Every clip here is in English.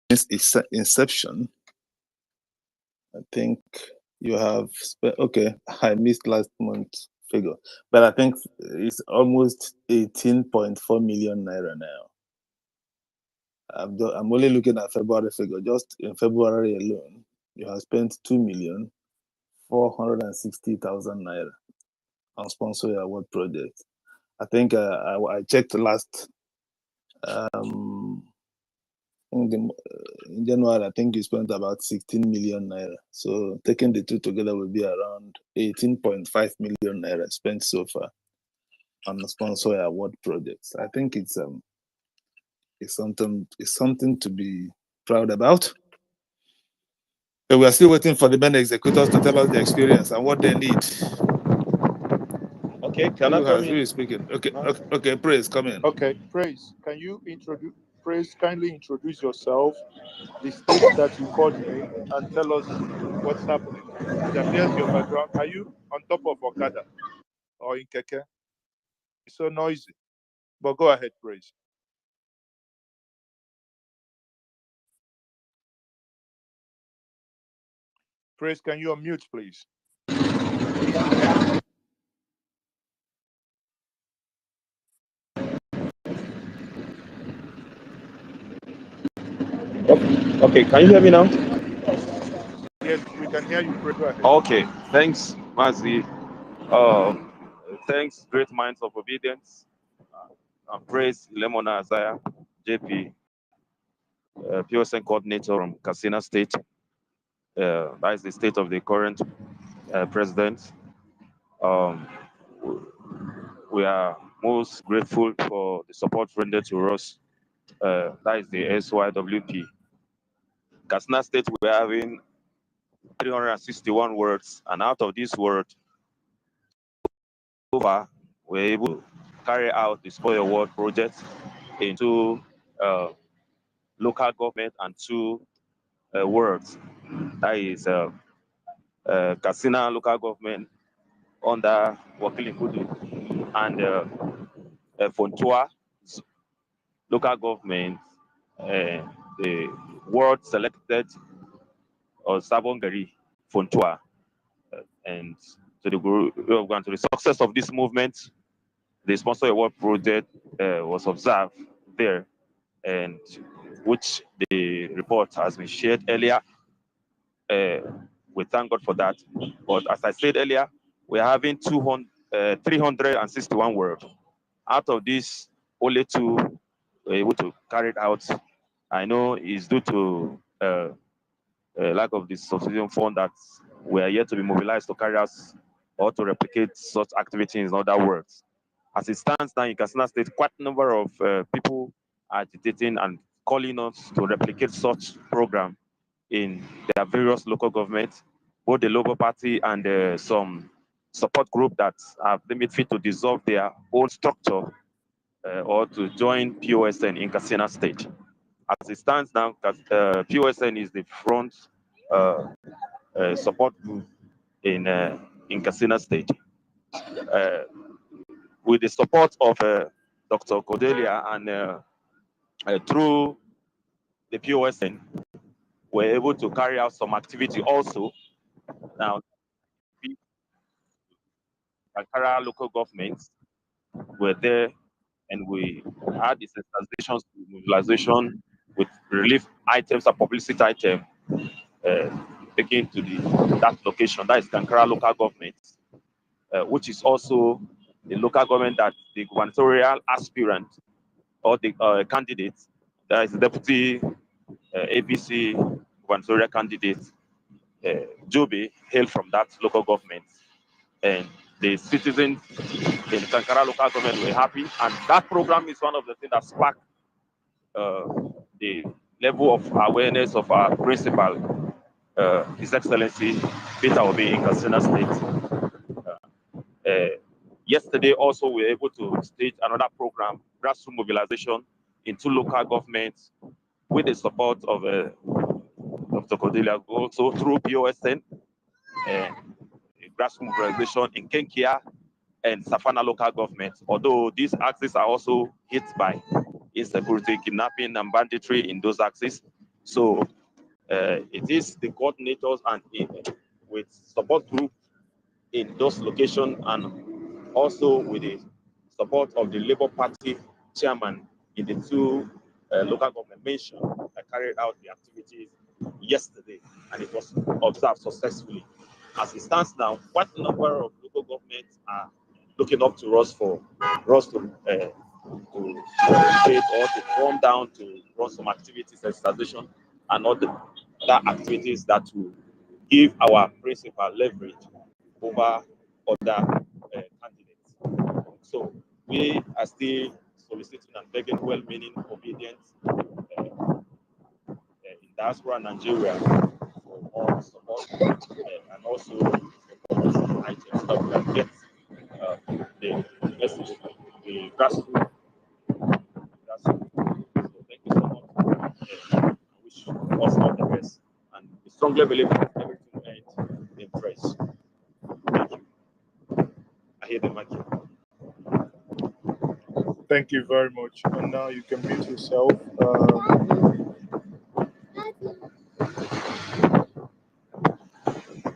since its inception, I think you have spent, okay, I missed last month's figure, but I think it's almost 18.4 million naira now. I'm only looking at February figure. Just in February alone, you have spent 2,460,000 naira on sponsor your award project. I think I checked last in January. I think you spent about 16 million naira. So taking the two together will be around 18.5 million naira spent so far on the sponsor award projects. I think it's something to be proud about. But we are still waiting for the main executors to tell us the experience and what they need. Okay, can I come in? Who is speaking? Okay, Praise, come in. Okay, Praise, can you kindly introduce yourself, the state that you coordinate, and tell us what's happening? It appears your background. Are you on top of Okada or in Keke? It's so noisy. But go ahead, Praise. Praise, can you unmute, please? Okay, can you hear me now? Yes, we can hear you. Praise, go ahead. Okay, thanks, Mazi. Thanks, great minds of obedience. Praise Lemona Azaya, JP, POSN coordinator from Katsina State. That is the state of the current president. We are most grateful for the support rendered to us. That is the SYWP. Katsina State, we're having 361 words, and out of these words, so far, we're able to carry out the Spoil Award project into local government and two wards. That is Katsina local government under Wakili Kudu and Fontua local government, the ward selected or Sabongari Fontua. And to the success of this movement, the Sponsor Award project was observed there, and which the report has been shared earlier. We thank God for that. But as I said earlier, we're having 361 words. Out of this, only two were able to carry it out. I know it's due to lack of the subsidium fund that we are yet to be mobilized to carry out or to replicate such activities. In other words, as it stands now in Katsina State, quite a number of people are agitating and calling us to replicate such program in their various local governments, both the Labour Party and some support group that have deemed fit to dissolve their own structure or to join POSN in Katsina State. As it stands now, POSN is the front support group in Katsina State. With the support of Dr. Cordelia and through the POSN, we're able to carry out some activity also. Now, Ankara local governments were there, and we had the sensitizations, mobilization with relief items and publicity items taken to that location. That is Kankara local government, which is also the local government that the gubernatorial aspirant or the candidate, that is the deputy ABC gubernatorial candidate, Joby, hailed from that local government. And the citizens in Kankara local government were happy. And that program is one of the things that sparked the level of awareness of our principal, His Excellency Peter Obi in Katsina State. Yesterday also we were able to stage another program, Grassroots Mobilisation, in two local governments with the support of Dr. Cordelia, also through POSN, Grassroots Mobilisation in Kenkia and Safana local government. Although these axes are also hit by insecurity, kidnapping, and banditry in those axes, So it is the coordinators and with support group in those locations, and also with the support of the Labour Party chairman in the two local government mentioned that carried out the activities yesterday, and it was observed successfully. As it stands now, quite a number of local governments are looking up to us for us to participate or to come down to run some activities, sensitization, and other activities that will give our principal leverage over other candidates. So we are still soliciting and begging well-meaning, obedient in diaspora Nigeria for more support and also items that we can get the message, the grassroots. So thank you so much. I wish us all the best, and we strongly believe that everything will end in praise. Thank you. I hear the mic. Thank you very much. And now you can mute yourself.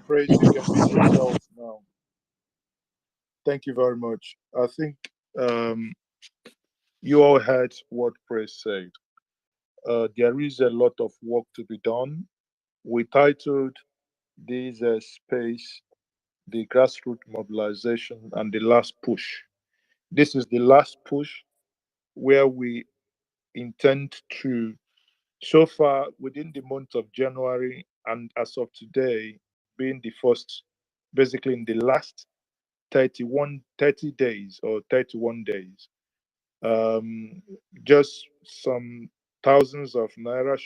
Praise, you can mute yourself now. Thank you very much. I think you all heard what Praise said. There is a lot of work to be done. We titled this space the grassroots mobilization and the last push. This is the last push where we intend to, so far within the month of January and as of today, being the first, basically in the last 30 days or 31 days, just some thousands of naira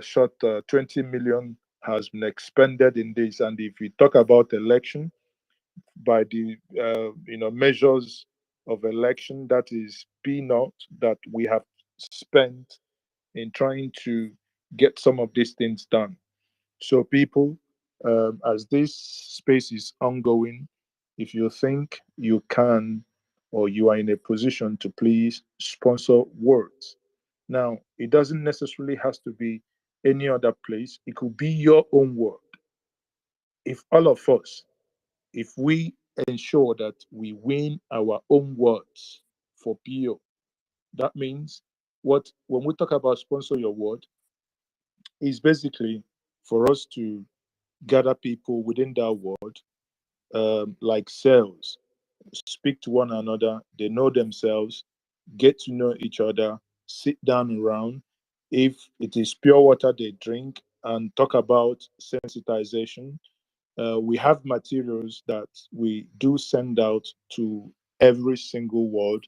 short 20 million has been expended in this. And if we talk about election, by the measures of election, that is peanut that we have spent in trying to get some of these things done. So people, as this space is ongoing, if you think you can or you are in a position to please sponsor words. Now, it doesn't necessarily has to be any other place. It could be your own word. If all of us, if we ensure that we win our own words for PO, that means what when we talk about sponsor your word, is basically for us to gather people within that word, like cells, speak to one another, they know themselves, get to know each other, sit down around. If it is pure water they drink, and talk about sensitization. We have materials that we do send out to every single ward.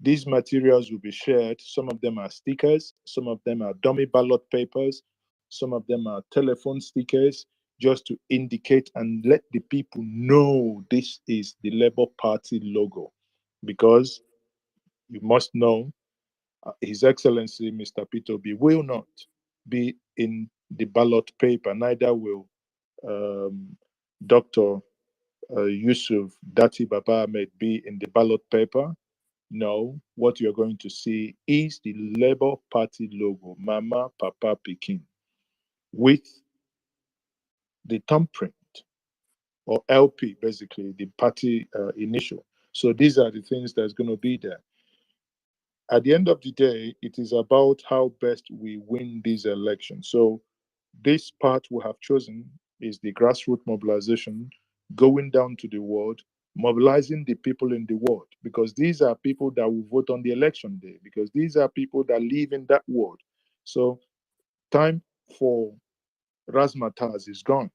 These materials will be shared. Some of them are stickers, some of them are dummy ballot papers, some of them are telephone stickers, just to indicate and let the people know this is the Labour Party logo. Because you must know, His Excellency Mr. Peter B will not be in the ballot paper, neither will Dr. Yusuf Datti Baba Ahmed be in the ballot paper. No, what you're going to see is the Labour Party logo, Mama, Papa, Peking, with the thumbprint or LP, basically the party initial. So these are the things that's going to be there. At the end of the day, it is about how best we win these elections. So this part we have chosen is the grassroots mobilization, going down to the ward, mobilizing the people in the ward, because these are people that will vote on the election day, because these are people that live in that ward. So time for razzmatazz is gone.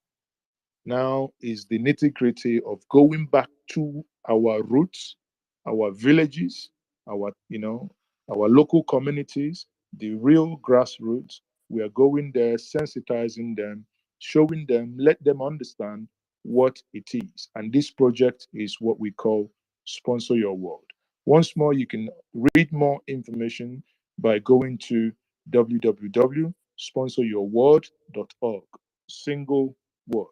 Now is the nitty gritty of going back to our roots, our villages, our local communities, the real grassroots. We are going there, sensitizing them, showing them, let them understand what it is. And this project is what we call Sponsor Your World. Once more, you can read more information by going to www.sponsoryourworld.org. Single word,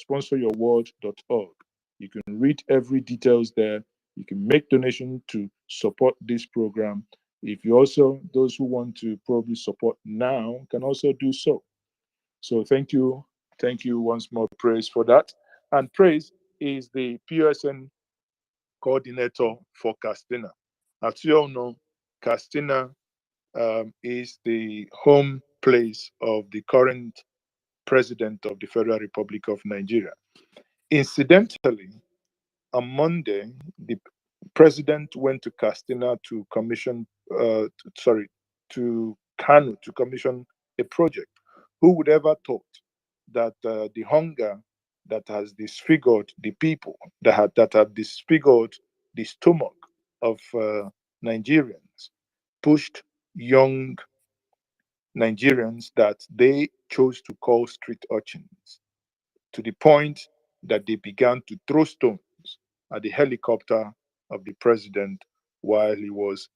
sponsoryourworld.org. You can read every details there. You can make donation to support this program, If you also, those who want to probably support now can also do so. So thank you. Thank you once more, Praise, for that. And Praise is the PSN coordinator for Castina. As you all know, Castina is the home place of the current president of the Federal Republic of Nigeria. Incidentally, on Monday, the president went to Castina to commission, to Kanu to commission a project. Who would ever thought that the hunger that has disfigured the people, that have disfigured the stomach of Nigerians, pushed young Nigerians that they chose to call street urchins to the point that they began to throw stones at the helicopter of the president while he was,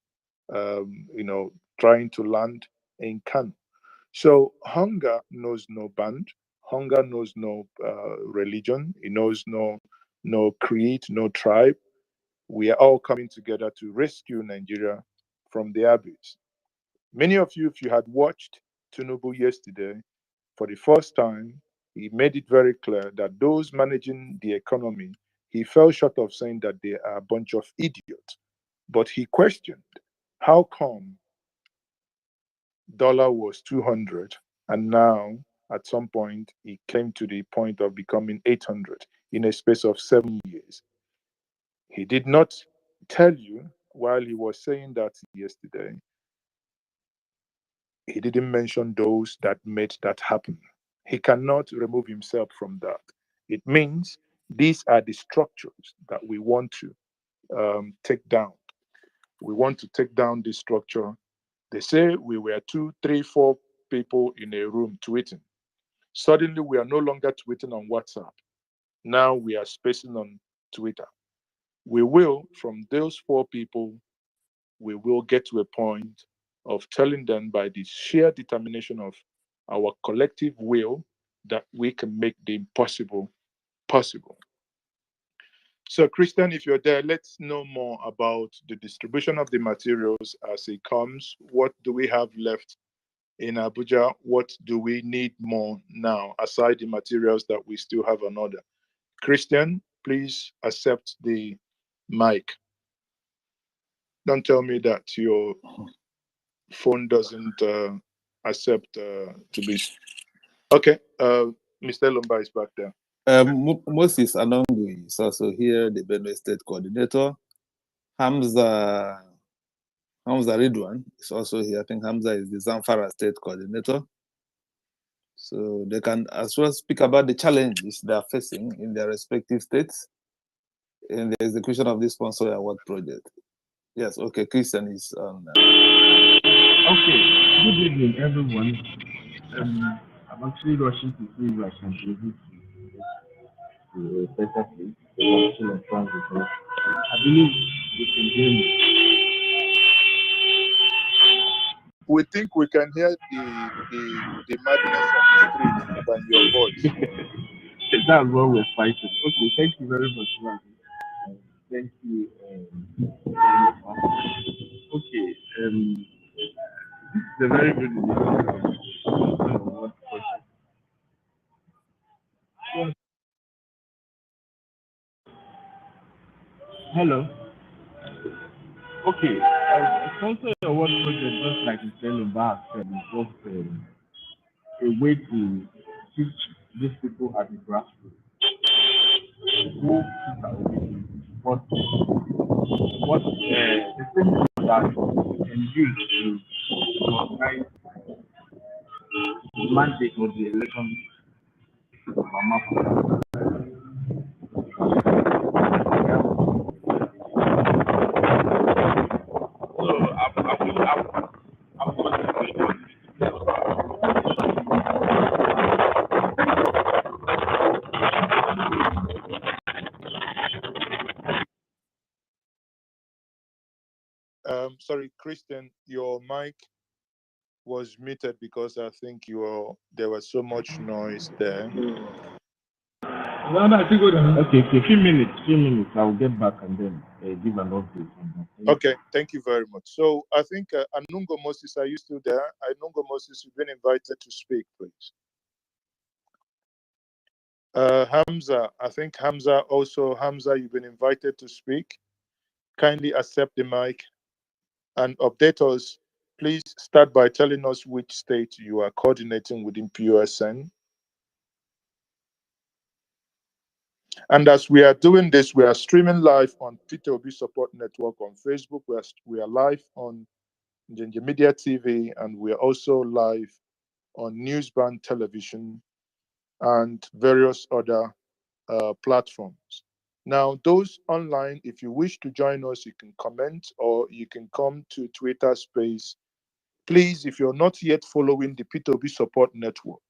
trying to land in Kano. So hunger knows no band, hunger knows no religion, it knows no creed, no tribe. We are all coming together to rescue Nigeria from the abyss. Many of you, if you had watched Tinubu yesterday, for the first time, he made it very clear that those managing the economy, he fell short of saying that they are a bunch of idiots. But he questioned how come dollar was 200 and now at some point it came to the point of becoming 800 in a space of 7 years. He did not tell you while he was saying that yesterday, he didn't mention those that made that happen. He cannot remove himself from that. It means these are the structures that we want to take down. We want to take down this structure. They say we were two, three, four people in a room tweeting. Suddenly, we are no longer tweeting on WhatsApp. Now we are spacing on Twitter. We will, from those four people, we will get to a point of telling them by the sheer determination of our collective will that we can make the impossible possible. So, Christian, if you're there, let's know more about the distribution of the materials as it comes. What do we have left in Abuja? What do we need more now, aside the materials that we still have on order? Christian, please accept the mic. Don't tell me that your phone doesn't accept to be. Okay, Mr. Lumba is back there. Moses Anongu is also here, the Benue State Coordinator. Hamza Ridwan is also here. I think Hamza is the Zamfara State Coordinator. So they can as well speak about the challenges they are facing in their respective states in the execution of this sponsor award project. Yes, okay, Christian is on. Okay, good evening, everyone. I'm actually rushing to see if I can be able to a better place. So I'm still in transit. I believe you can hear me. We think we can hear the madness on the street than your voice. That's what we're fighting. Okay, thank you very much, man. Thank you very much. Okay, this is a very good initiative. Hello. Okay, sponsor award project, just like Mr. Lumba said, is just a way to teach these people at the grassroots who people are waiting, what the thing that we can use to organize the mandate of the election of Mama. So I'm Sorry, Christian, your mic was muted because I think there was so much noise there. No, no, I think good. Okay, few minutes, I'll get back and then give an update on that. Okay, thank you very much. So I think Anungo Moses, are you still there? Anungo Moses, you've been invited to speak, please. Hamza, I think Hamza, you've been invited to speak. Kindly accept the mic and update us. Please start by telling us which state you are coordinating within PUSN. And as we are doing this, we are streaming live on P2B Support Network on Facebook. We are live on Ginger Media TV, and we are also live on Newsband Television and various other platforms. Now, those online, if you wish to join us, you can comment or you can come to Twitter Space. Please, if you're not yet following the P2B Support Network,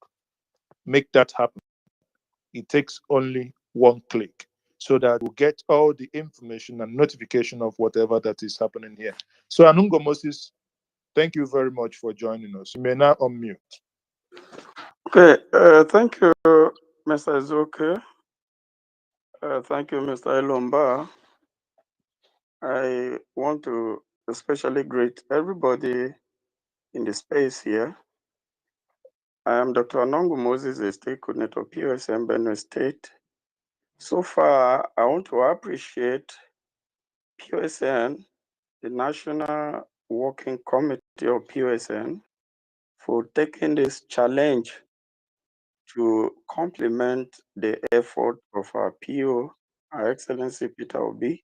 make that happen. It takes only one click so that we'll get all the information and notification of whatever that is happening here. So, Anungo Moses, thank you very much for joining us. You may now unmute. Okay, thank you, Mr. Izuke. Thank you, Mr. Elomba. I want to especially greet everybody in the space here. I am Dr. Anongo Moses, the State Coordinator of PUSN Benue State. So far, I want to appreciate PUSN, the National Working Committee of PUSN, for taking this challenge to complement the effort of our PO, Our Excellency Peter Obi,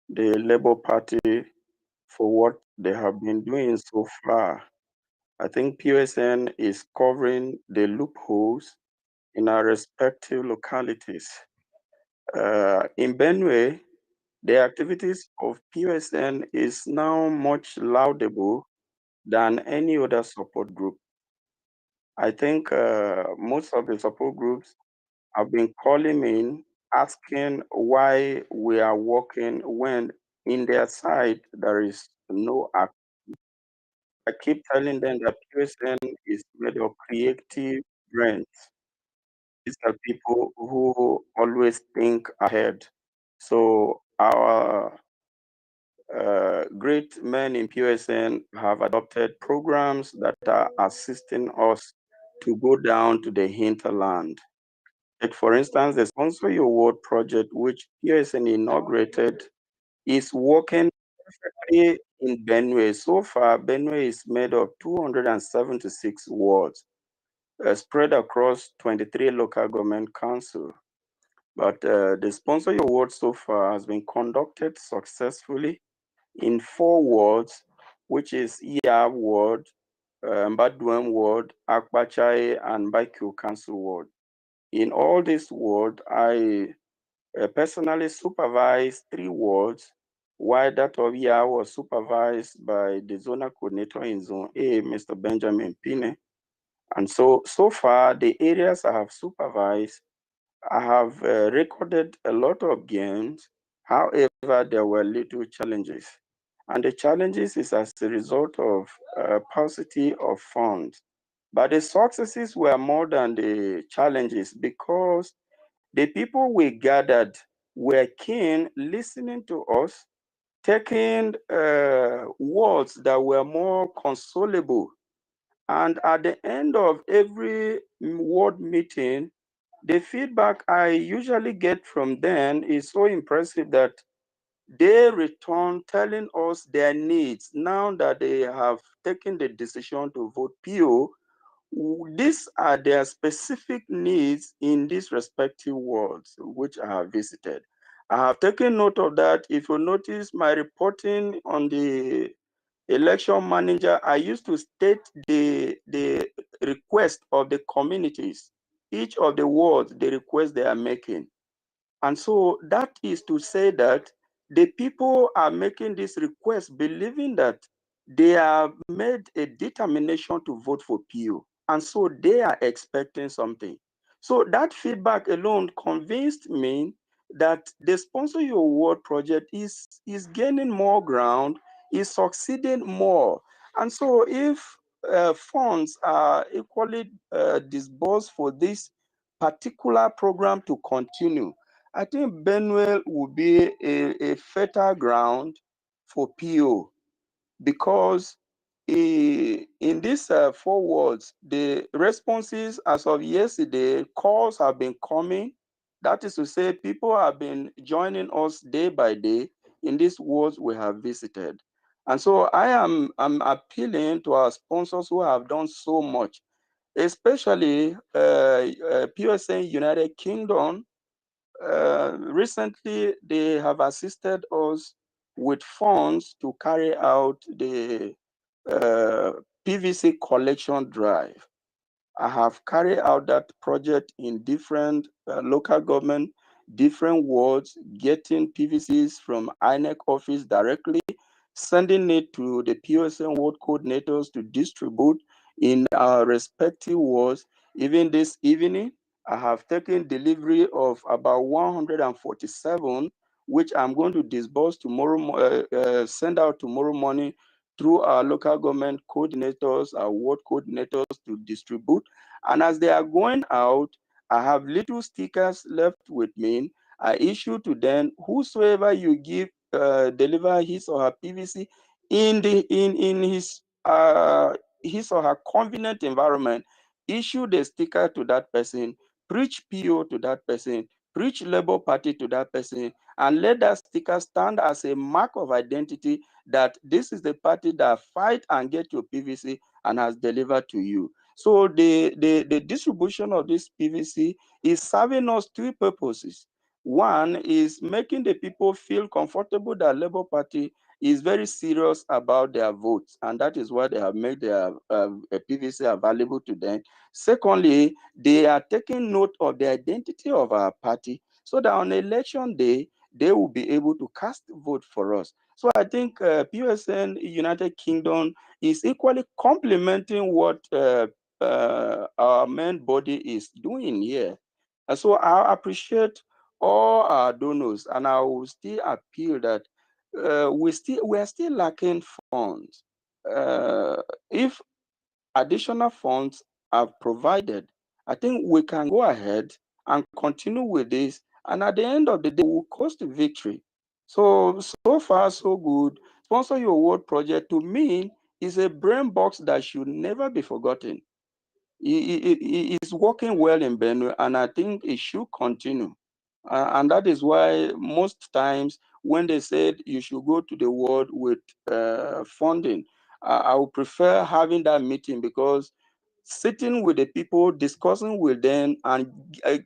the Labour Party, for what they have been doing so far. I think PUSN is covering the loopholes in our respective localities. In Benue, the activities of PUSN is now much laudable than any other support group. I think most of the support groups have been calling me asking why we are working when in their side there is no act. I keep telling them that PUSN is made of creative brains. These are people who always think ahead. So our great men in PUSN have adopted programs that are assisting us to go down to the hinterland. Like for instance, the Sponsor Your Word project, which PUSN inaugurated, is working perfectly in Benue. So far, Benue is made of 276 wards, spread across 23 local government councils. But the Sponsor Your Word so far has been conducted successfully in 4 wards, which is Iya Ward, Mbaduem Ward, Akpachai, and Baiku Council Ward. In all these wards, I personally supervised 3 wards, while that of Iya was supervised by the zonal coordinator in Zone A, Mr. Benjamin Pine. And so far, the areas I have supervised, I have recorded a lot of gains. However, there were little challenges. And the challenges is as a result of paucity of funds. But the successes were more than the challenges because the people we gathered were keen listening to us, taking words that were more consolable. And at the end of every ward meeting, the feedback I usually get from them is so impressive that they return telling us their needs now that they have taken the decision to vote PO. These are their specific needs in these respective wards which I have visited. I have taken note of that. If you notice my reporting on the election manager, I used to state the request of the communities, each of the wards, the request they are making. And so that is to say that the people are making this request believing that they have made a determination to vote for PO. And so they are expecting something. So that feedback alone convinced me that the Sponsor Your Word project is gaining more ground, is succeeding more. And so if funds are equally disbursed for this particular program to continue, I think Benwell will be a fertile ground for PO, because in these 4 wards, the responses as of yesterday, calls have been coming. That is to say, people have been joining us day by day in these wards we have visited. And so I'm appealing to our sponsors who have done so much, especially PSN United Kingdom. Recently, they have assisted us with funds to carry out the PVC collection drive. I have carried out that project in different local government, different wards, getting PVCs from INEC office directly, sending it to the POSN ward coordinators to distribute in our respective wards. Even this evening, I have taken delivery of about 147, which I'm going to disburse tomorrow, send out tomorrow morning through our local government coordinators, our ward coordinators to distribute. And as they are going out, I have little stickers left with me. I issue to them, whosoever you give, deliver his or her PVC in his or her convenient environment, issue the sticker to that person, preach PO to that person, preach Labour Party to that person, and let that sticker stand as a mark of identity that this is the party that fight and get your PVC and has delivered to you. So the distribution of this PVC is serving us 2 purposes. One is making the people feel comfortable that Labour Party is very serious about their votes, and that is why they have made their PVC available to them. Secondly, they are taking note of the identity of our party, so that on election day, they will be able to cast vote for us. So I think PSN United Kingdom is equally complementing what our main body is doing here. And so I appreciate all our donors, and I will still appeal that we are still lacking funds. If additional funds are provided, I think we can go ahead and continue with this, and at the end of the day, we'll coast victory. So far, so good. Sponsor Your World project, to me, is a brain box that should never be forgotten. It is working well in Benue, and I think it should continue. And that is why most times when they said you should go to the world with funding, I would prefer having that meeting, because sitting with the people, discussing with them, and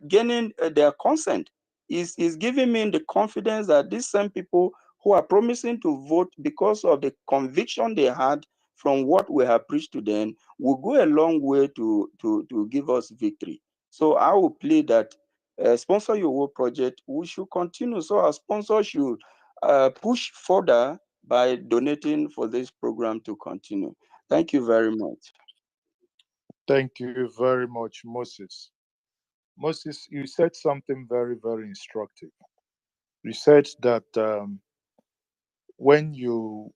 gaining their consent is giving me the confidence that these same people who are promising to vote because of the conviction they had from what we have preached to them will go a long way to give us victory. So I will plead that Sponsor Your World project, we should continue. So our sponsors should push further by donating for this program to continue. Thank you very much. Thank you very much, Moses. Moses, you said something very, very instructive. You said that when you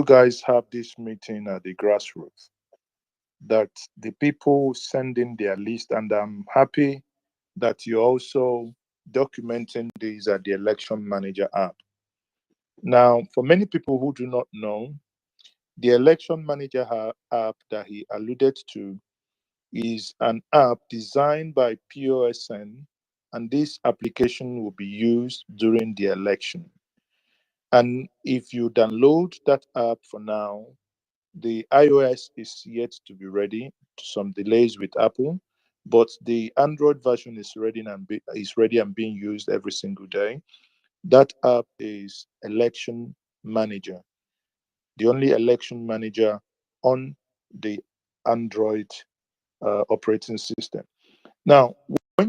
guys have this meeting at the grassroots, that the people send in their list, and I'm happy that you're also documenting this at the election manager app. Now, for many people who do not know, the election manager app that he alluded to is an app designed by POSN, and this application will be used during the election. And if you download that app for now, the iOS is yet to be ready. Some delays with Apple, but the Android version is ready and being used every single day. That app is Election Manager, the only election manager on the Android operating system. Now, when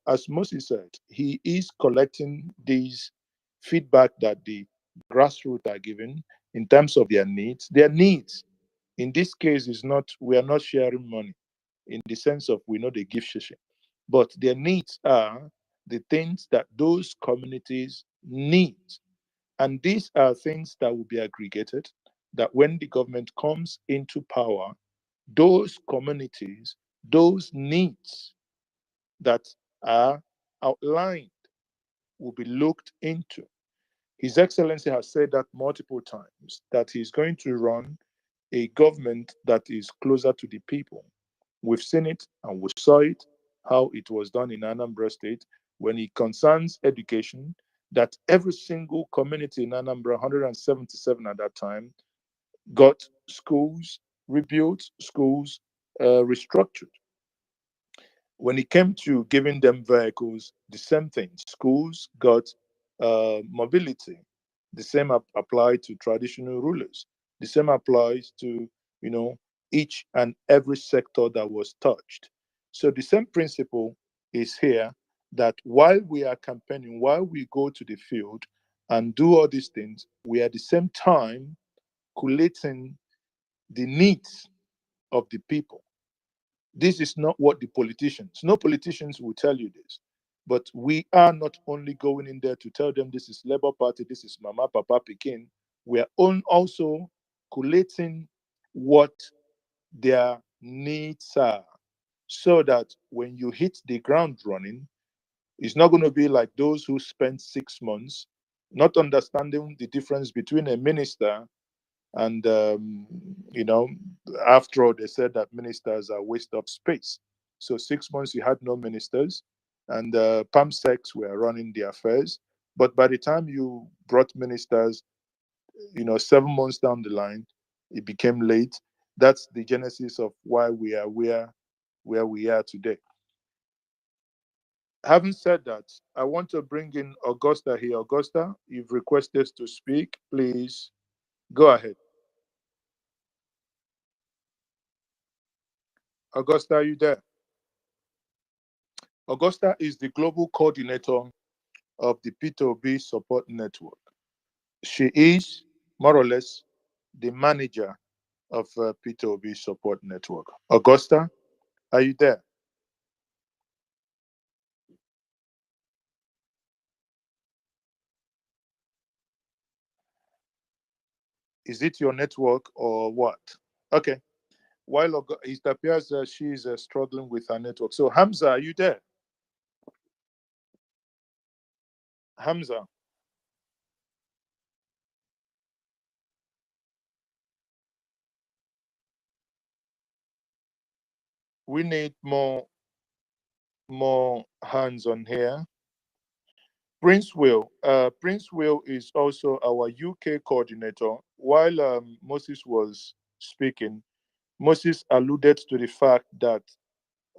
as Moses said, he is collecting these feedback that the grassroots are giving in terms of their needs. Their needs, in this case, is not, we are not sharing money in the sense of we know they give shishi, but their needs are the things that those communities need. And these are things that will be aggregated, that when the government comes into power, those communities, those needs that are outlined will be looked into. His Excellency has said that multiple times that he's going to run a government that is closer to the people. We've seen it and we saw it, how it was done in Anambra State when it concerns education, that every single community in Anambra, 177 at that time, got schools rebuilt, schools restructured. When it came to giving them vehicles, the same thing. Schools got mobility. The same applied to traditional rulers. The same applies to, you know, each and every sector that was touched. So the same principle is here, that while we are campaigning, while we go to the field and do all these things, we at the same time collating the needs of the people. This is not what the politicians, no politicians will tell you this. But we are not only going in there to tell them this is Labour Party, this is Mama, Papa, Pekin. We are also collating what their needs are, so that when you hit the ground running, it's not going to be like those who spent 6 months not understanding the difference between a minister and, after all, they said that ministers are waste of space. So 6 months you had no ministers, and PAMSECs were running the affairs. But by the time you brought ministers, 7 months down the line, it became late. That's the genesis of why we are where we are today. Having said that, I want to bring in Augusta here. Augusta, you've requested to speak. Please go ahead. Augusta, are you there? Augusta is the global coordinator of the P2B support network. She is more or less the manager of P2B support network. Augusta, are you there? Is it your network or what? Okay. While it appears she is struggling with her network. So Hamza, are you there? Hamza, we need more hands on here. Prince Will is also our UK coordinator. While Moses was speaking, Moses alluded to the fact that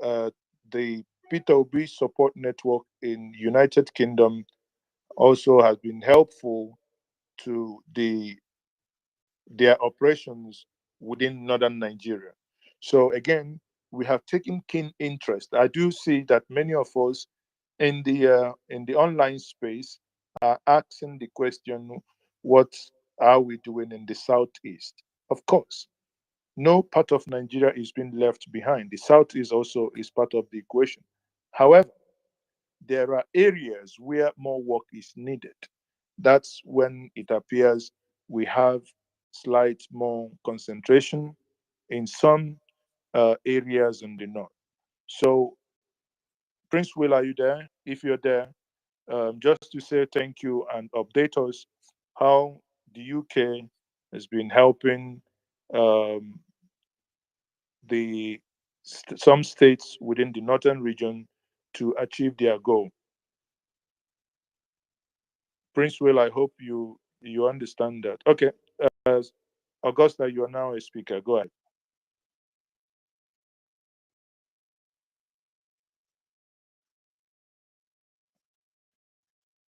uh, the P2B support network in United Kingdom also has been helpful to their operations within northern Nigeria. So again, we have taken keen interest. I do see that many of us in the online space are asking the question, what are we doing in the southeast? Of course, no part of Nigeria is being left behind. The southeast also is part of the equation. However, there are areas where more work is needed. That's when it appears we have slight more concentration in some areas in the north. So, Prince Will, are you there? If you're there, just to say thank you and update us how the UK has been helping um, some states within the northern region to achieve their goal. Prince Will, I hope you understand that. Okay, uh, Augusta, you are now a speaker. Go ahead.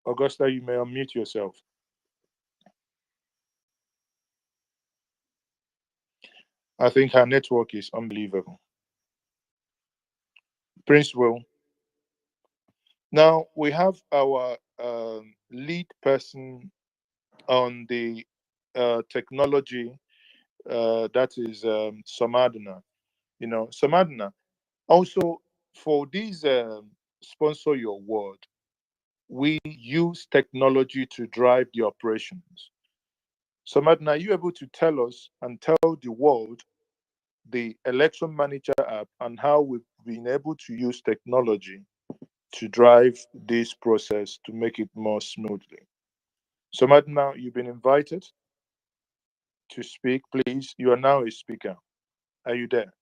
Augusta, you may unmute yourself. I think her network is unbelievable. Prince Will. Now we have our lead person on the technology, that is Samadna. Samadna. Also, for these sponsor your word, we use technology to drive the operations. Samadna, are you able to tell us and tell the world the election manager app and how we've been able to use technology to drive this process to make it more smoothly. So, Madina, you've been invited to speak. Please, you are now a speaker. Are you there?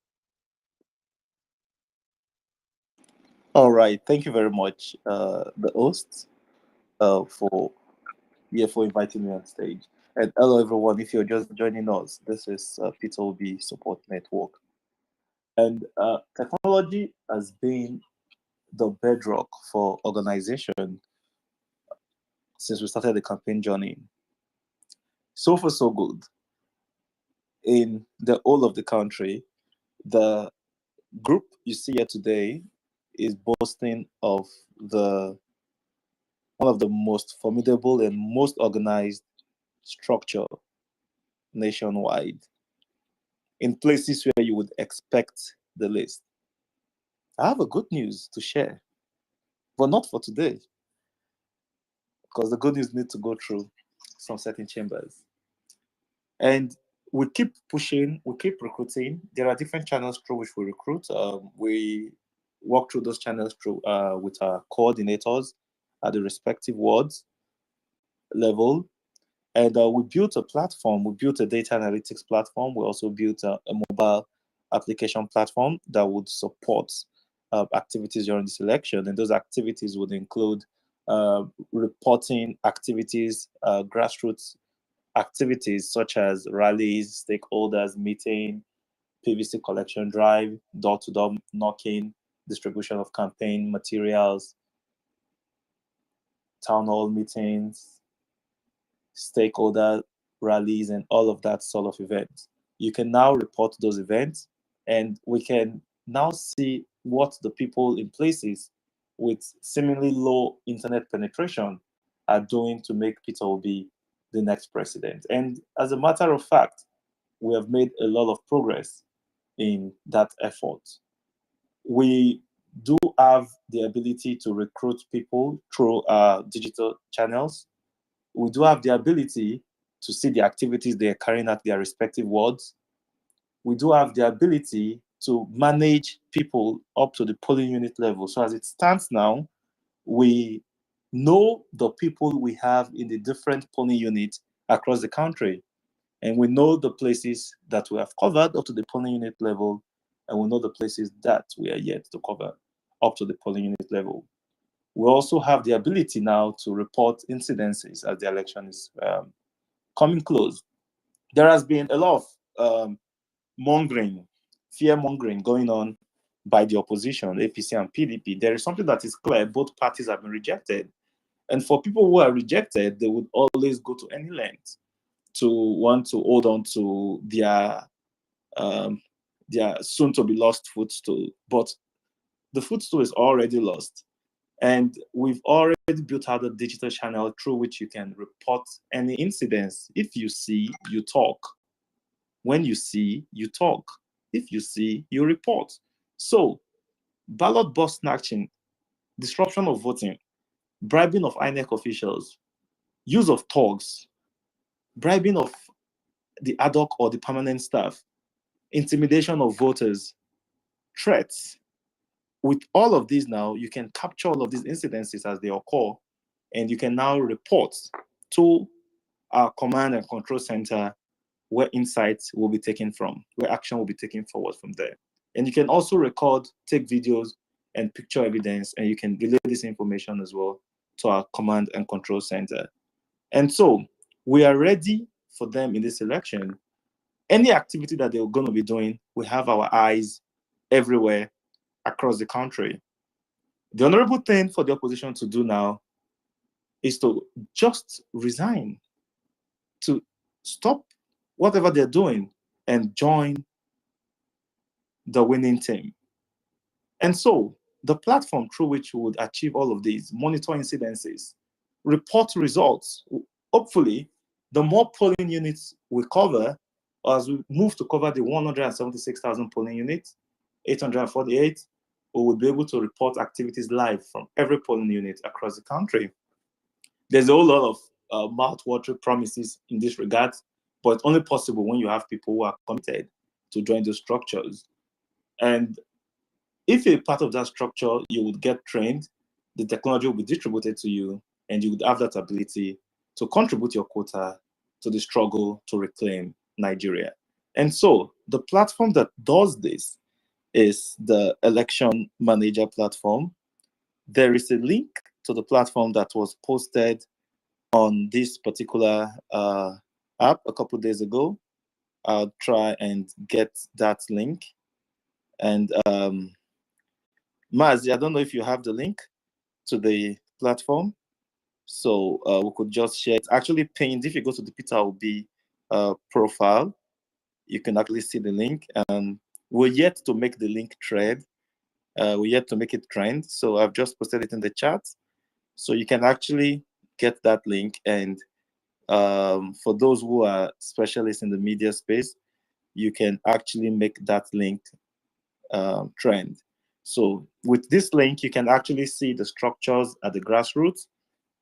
All right. Thank you very much, the host, for inviting me on stage. And hello, everyone. If you're just joining us, this is Peter Obi Support Network. And technology has been the bedrock for organization since we started the campaign journey. So far, so good. In the whole of the country, the group you see here today is boasting of the one of the most formidable and most organized structure nationwide in places where you would expect the least. I have a good news to share, but not for today, because the good news needs to go through some certain chambers. And we keep pushing, we keep recruiting. There are different channels through which we recruit. We walk through those channels through with our coordinators at the respective wards level. And we built a platform. We built a data analytics platform. We also built a mobile application platform that would support activities during this election. And those activities would include reporting activities, grassroots activities such as rallies, stakeholders meeting, PVC collection drive, door-to-door knocking, distribution of campaign materials, town hall meetings, stakeholder rallies, and all of that sort of events. You can now report those events, and we can now see what the people in places with seemingly low internet penetration are doing to make Peter Obi the next president. And as a matter of fact, we have made a lot of progress in that effort. We do have the ability to recruit people through our digital channels. We do have the ability to see the activities they are carrying at their respective wards. We do have the ability to manage people up to the polling unit level. So as it stands now, we know the people we have in the different polling units across the country. And we know the places that we have covered up to the polling unit level, and we know the places that we are yet to cover up to the polling unit level. We also have the ability now to report incidences as the election is coming close. There has been a lot of mongering, fear mongering going on by the opposition, APC and PDP. There is something that is clear: both parties have been rejected. And for people who are rejected, they would always go to any length to want to hold on to their soon to be lost footstool. But the footstool is already lost. And we've already built out a digital channel through which you can report any incidents. If you see, you talk. When you see, you talk. If you see, you report. So, ballot box snatching, disruption of voting, bribing of INEC officials, use of thugs, bribing of the ad hoc or the permanent staff, intimidation of voters, threats. With all of these now, you can capture all of these incidences as they occur, and you can now report to our command and control center where insights will be taken from, where action will be taken forward from there. And you can also record, take videos, and picture evidence, and you can relay this information as well to our command and control center. And so we are ready for them in this election. Any activity that they're going to be doing, we have our eyes everywhere across the country. The honorable thing for the opposition to do now is to just resign, to stop whatever they're doing and join the winning team. And so the platform through which we would achieve all of these, monitor incidences, report results, hopefully the more polling units we cover, as we move to cover the 176,000 polling units, 848, we will be able to report activities live from every polling unit across the country. There's a whole lot of mouth-watering promises in this regard, but it's only possible when you have people who are committed to join those structures. And if you're part of that structure, you would get trained. the technology will be distributed to you, and you would have that ability to contribute your quota to the struggle to reclaim Nigeria. And so the platform that does this is the Election Manager platform. There is a link to the platform that was posted on this particular app a couple of days ago. I'll try and get that link. And Maz, I don't know if you have the link to the platform. So we could just share. It's actually pinned. If you go to the Peter Obi profile, you can actually see the link. And we're yet to make the link thread. We're yet to make it trend. So I've just posted it in the chat. So you can actually get that link. And for those who are specialists in the media space, you can actually make that link trend. So with this link, you can actually see the structures at the grassroots.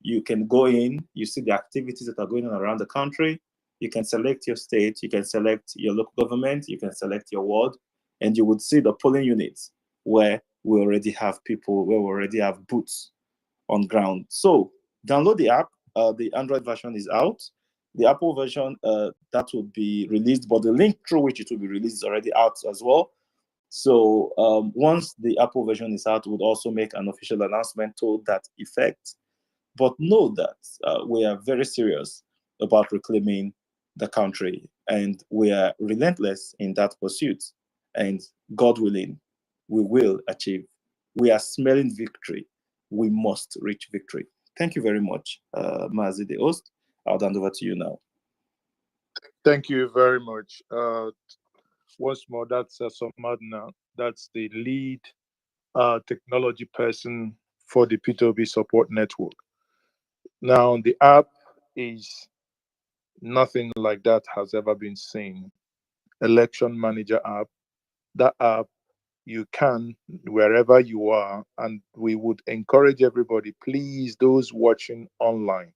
You can go in, you see the activities that are going on around the country. You can select your state, you can select your local government, you can select your ward, and you would see the polling units where we already have people, where we already have boots on ground. So download the app. The Android version is out. The Apple version, that will be released, but the link through which it will be released is already out as well. So once the Apple version is out, we'll also make an official announcement to that effect. But know that we are very serious about reclaiming the country, and we are relentless in that pursuit. And God willing, we will achieve. We are smelling victory. We must reach victory. Thank you very much, Mazi, the host. I'll hand over to you now. Thank you very much. Once more, that's Somadna. That's the lead technology person for the P2B support network. Now, the app is nothing like that has ever been seen. Election Manager app. That app, you can, wherever you are, and we would encourage everybody, please, those watching online,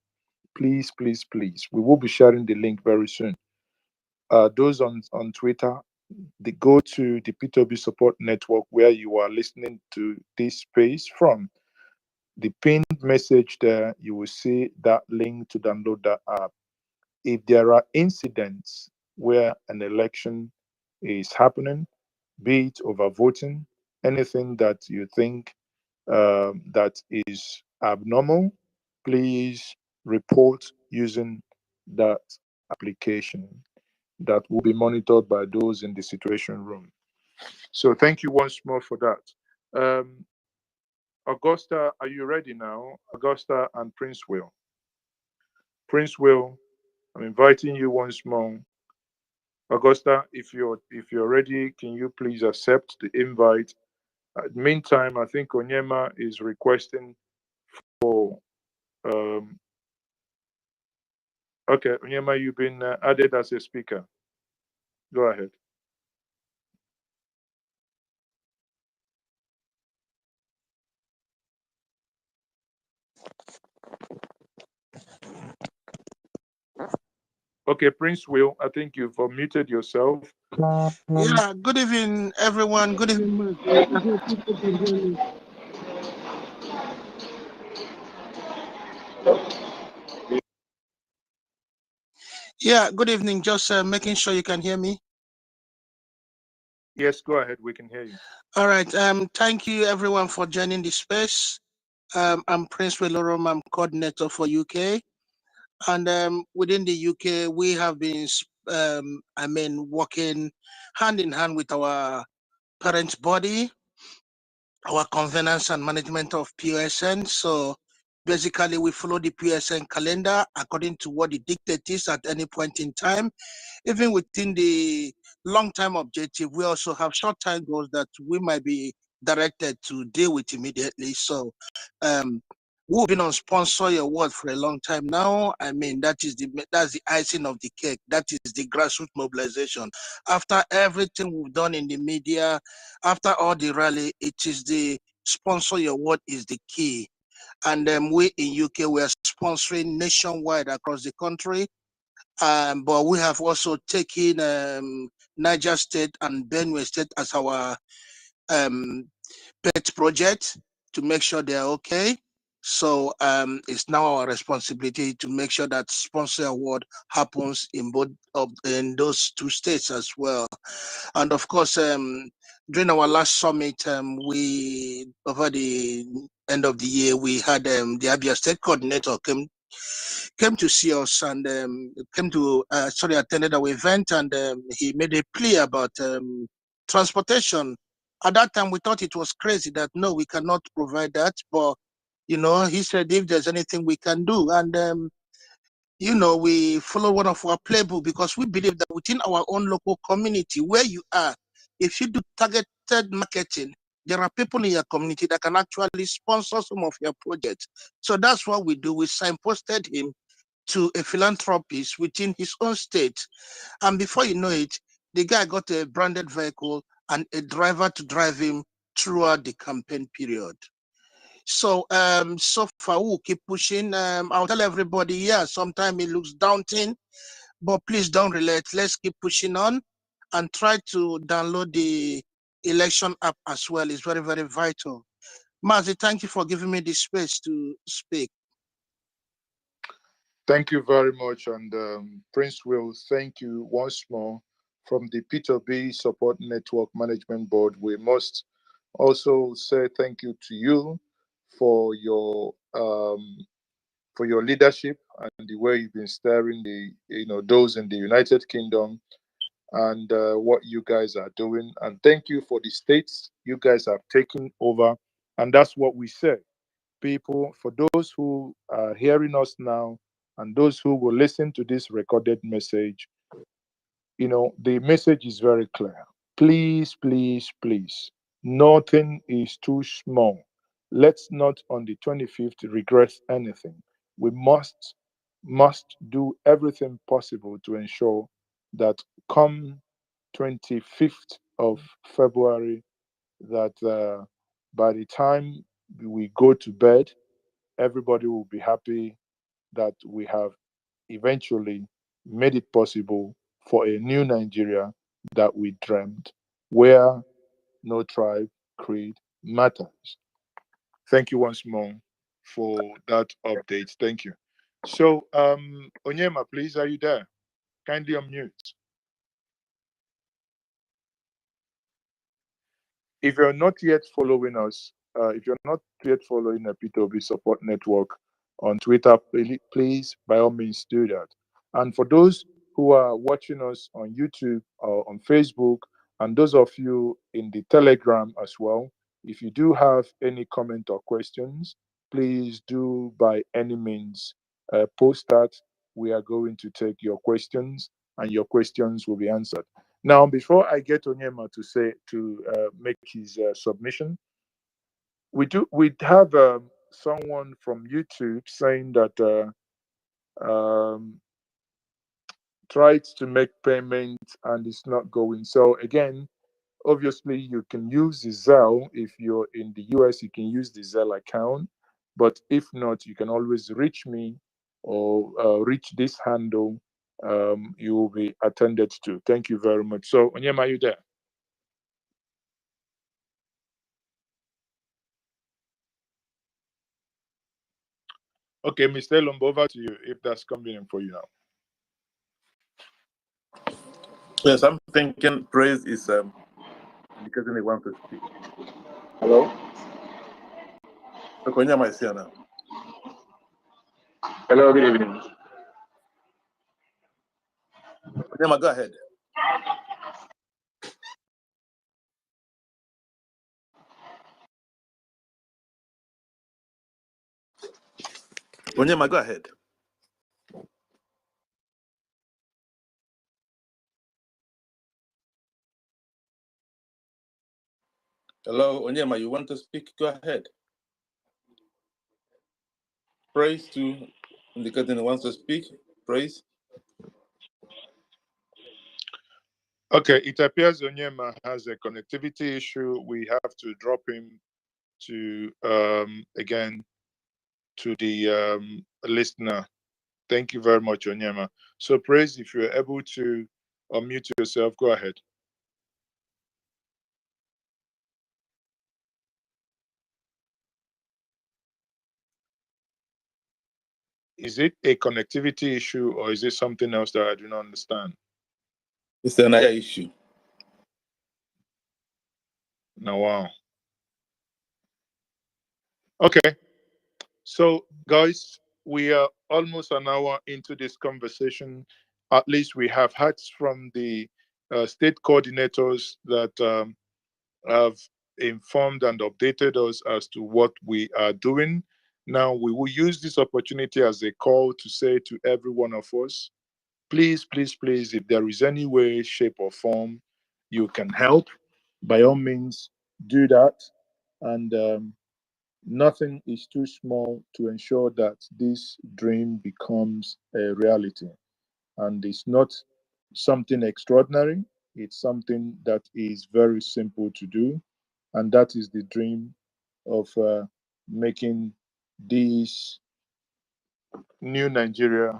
please, please, please, we will be sharing the link very soon. Those on Twitter, they go to the P2B support network where you are listening to this space from. The pinned message there, you will see that link to download that app. If there are incidents where an election is happening, be it over voting, anything that you think that is abnormal, please report using that application that will be monitored by those in the situation room. So thank you once more for that. Augusta, are you ready now? Augusta and Prince Will. Prince Will, I'm inviting you once more. Augusta, if you're ready, can you please accept the invite? Meantime, I think Onyema is requesting for. Okay, Onyema, you've been added as a speaker. Go ahead. Okay, Prince Will, I think you've unmuted yourself. Yeah, good evening, everyone. Good evening, I hope people can hear me. Yeah, good evening. Just making sure you can hear me. Yes, go ahead. We can hear you. All right. Thank you, everyone, for joining the space. I'm Prince Willorum. I'm coordinator for UK, and within the UK, we have been, working hand in hand with our parent body, our convenance and management of POSN. So basically, we follow the POSN calendar according to what the dictate is at any point in time. Even within the long-term objective, we also have short-term goals that we might be directed to deal with immediately. So we've been on Sponsor Your Word for a long time now. I mean, that's the icing of the cake. That is the grassroots mobilization. After everything we've done in the media, after all the rally, it is the Sponsor Your Word is the key. And we in UK, we are sponsoring nationwide across the country. But we have also taken Niger State and Benue State as our pet project to make sure they are okay. So it's now our responsibility to make sure that sponsor award happens in both in those two states as well. And of course, during our last summit, we over the end of the year, we had the Abia State coordinator came to see us and attended our event, and he made a plea about transportation. At that time, we thought it was crazy that no, we cannot provide that, but he said if there's anything we can do, and we follow one of our playbook because we believe that within our own local community where you are, if you do targeted marketing, there are people in your community that can actually sponsor some of your projects. So that's what we do. We signposted him to a philanthropist within his own state. And before you know it, the guy got a branded vehicle and a driver to drive him throughout the campaign period. So so far we'll keep pushing. I'll tell everybody, yeah, sometimes it looks daunting, but please don't relent. Let's keep pushing on and try to download the election app as well. It's very, very vital. Mazi, thank you for giving me the space to speak. Thank you very much. And Prince Will, thank you once more. From the P2B Support Network Management Board, we must also say thank you to you for your leadership and the way you've been steering those in the United Kingdom and what you guys are doing. And thank you for the states you guys have taken over. And that's what we say. People, for those who are hearing us now and those who will listen to this recorded message, the message is very clear. Please, please, please, nothing is too small. Let's not on the 25th regret anything. We must do everything possible to ensure that come 25th of February, that by the time we go to bed, everybody will be happy that we have eventually made it possible for a new Nigeria that we dreamed, where no tribe, creed matters. Thank you once more for that update. Thank you. So, Onyema, please, are you there? Kindly unmute. If you're not yet following us, if you're not yet following the P2B Support Network on Twitter, please, by all means, do that. And for those who are watching us on YouTube or on Facebook, and those of you in the Telegram as well, if you do have any comment or questions, please do by any means post that. We are going to take your questions, and your questions will be answered. Now, before I get Onyema to make his submission, we have someone from YouTube saying that tried to make payment and it's not going. So again, obviously you can use the Zelle. If you're in the US, you can use the Zelle account. But if not, you can always reach me or reach this handle. You will be attended to. Thank you very much. So Onyema, are you there? Okay, Mr. Lombo, over to you if that's convenient for you now. Yes, I'm thinking praise is because they want to speak. Hello? Okay, Onyema is here now. Hello, good evening. Onyema, go ahead. Onyema, go ahead. Hello, Onyema, you want to speak? Go ahead. Praise to indicating he wants to speak. Praise. Okay, it appears Onyema has a connectivity issue. We have to drop him to again to the listener. Thank you very much, Onyema. So, Praise, if you're able to unmute yourself, go ahead. Is it a connectivity issue or is it something else that I do not understand? It's another issue. Now, wow. Okay. So, guys, we are almost an hour into this conversation. At least we have heard from the state coordinators that have informed and updated us as to what we are doing. Now, we will use this opportunity as a call to say to every one of us, please, please, please, if there is any way, shape, or form you can help, by all means, do that. And nothing is too small to ensure that this dream becomes a reality. And it's not something extraordinary, it's something that is very simple to do. And that is the dream of making this new Nigeria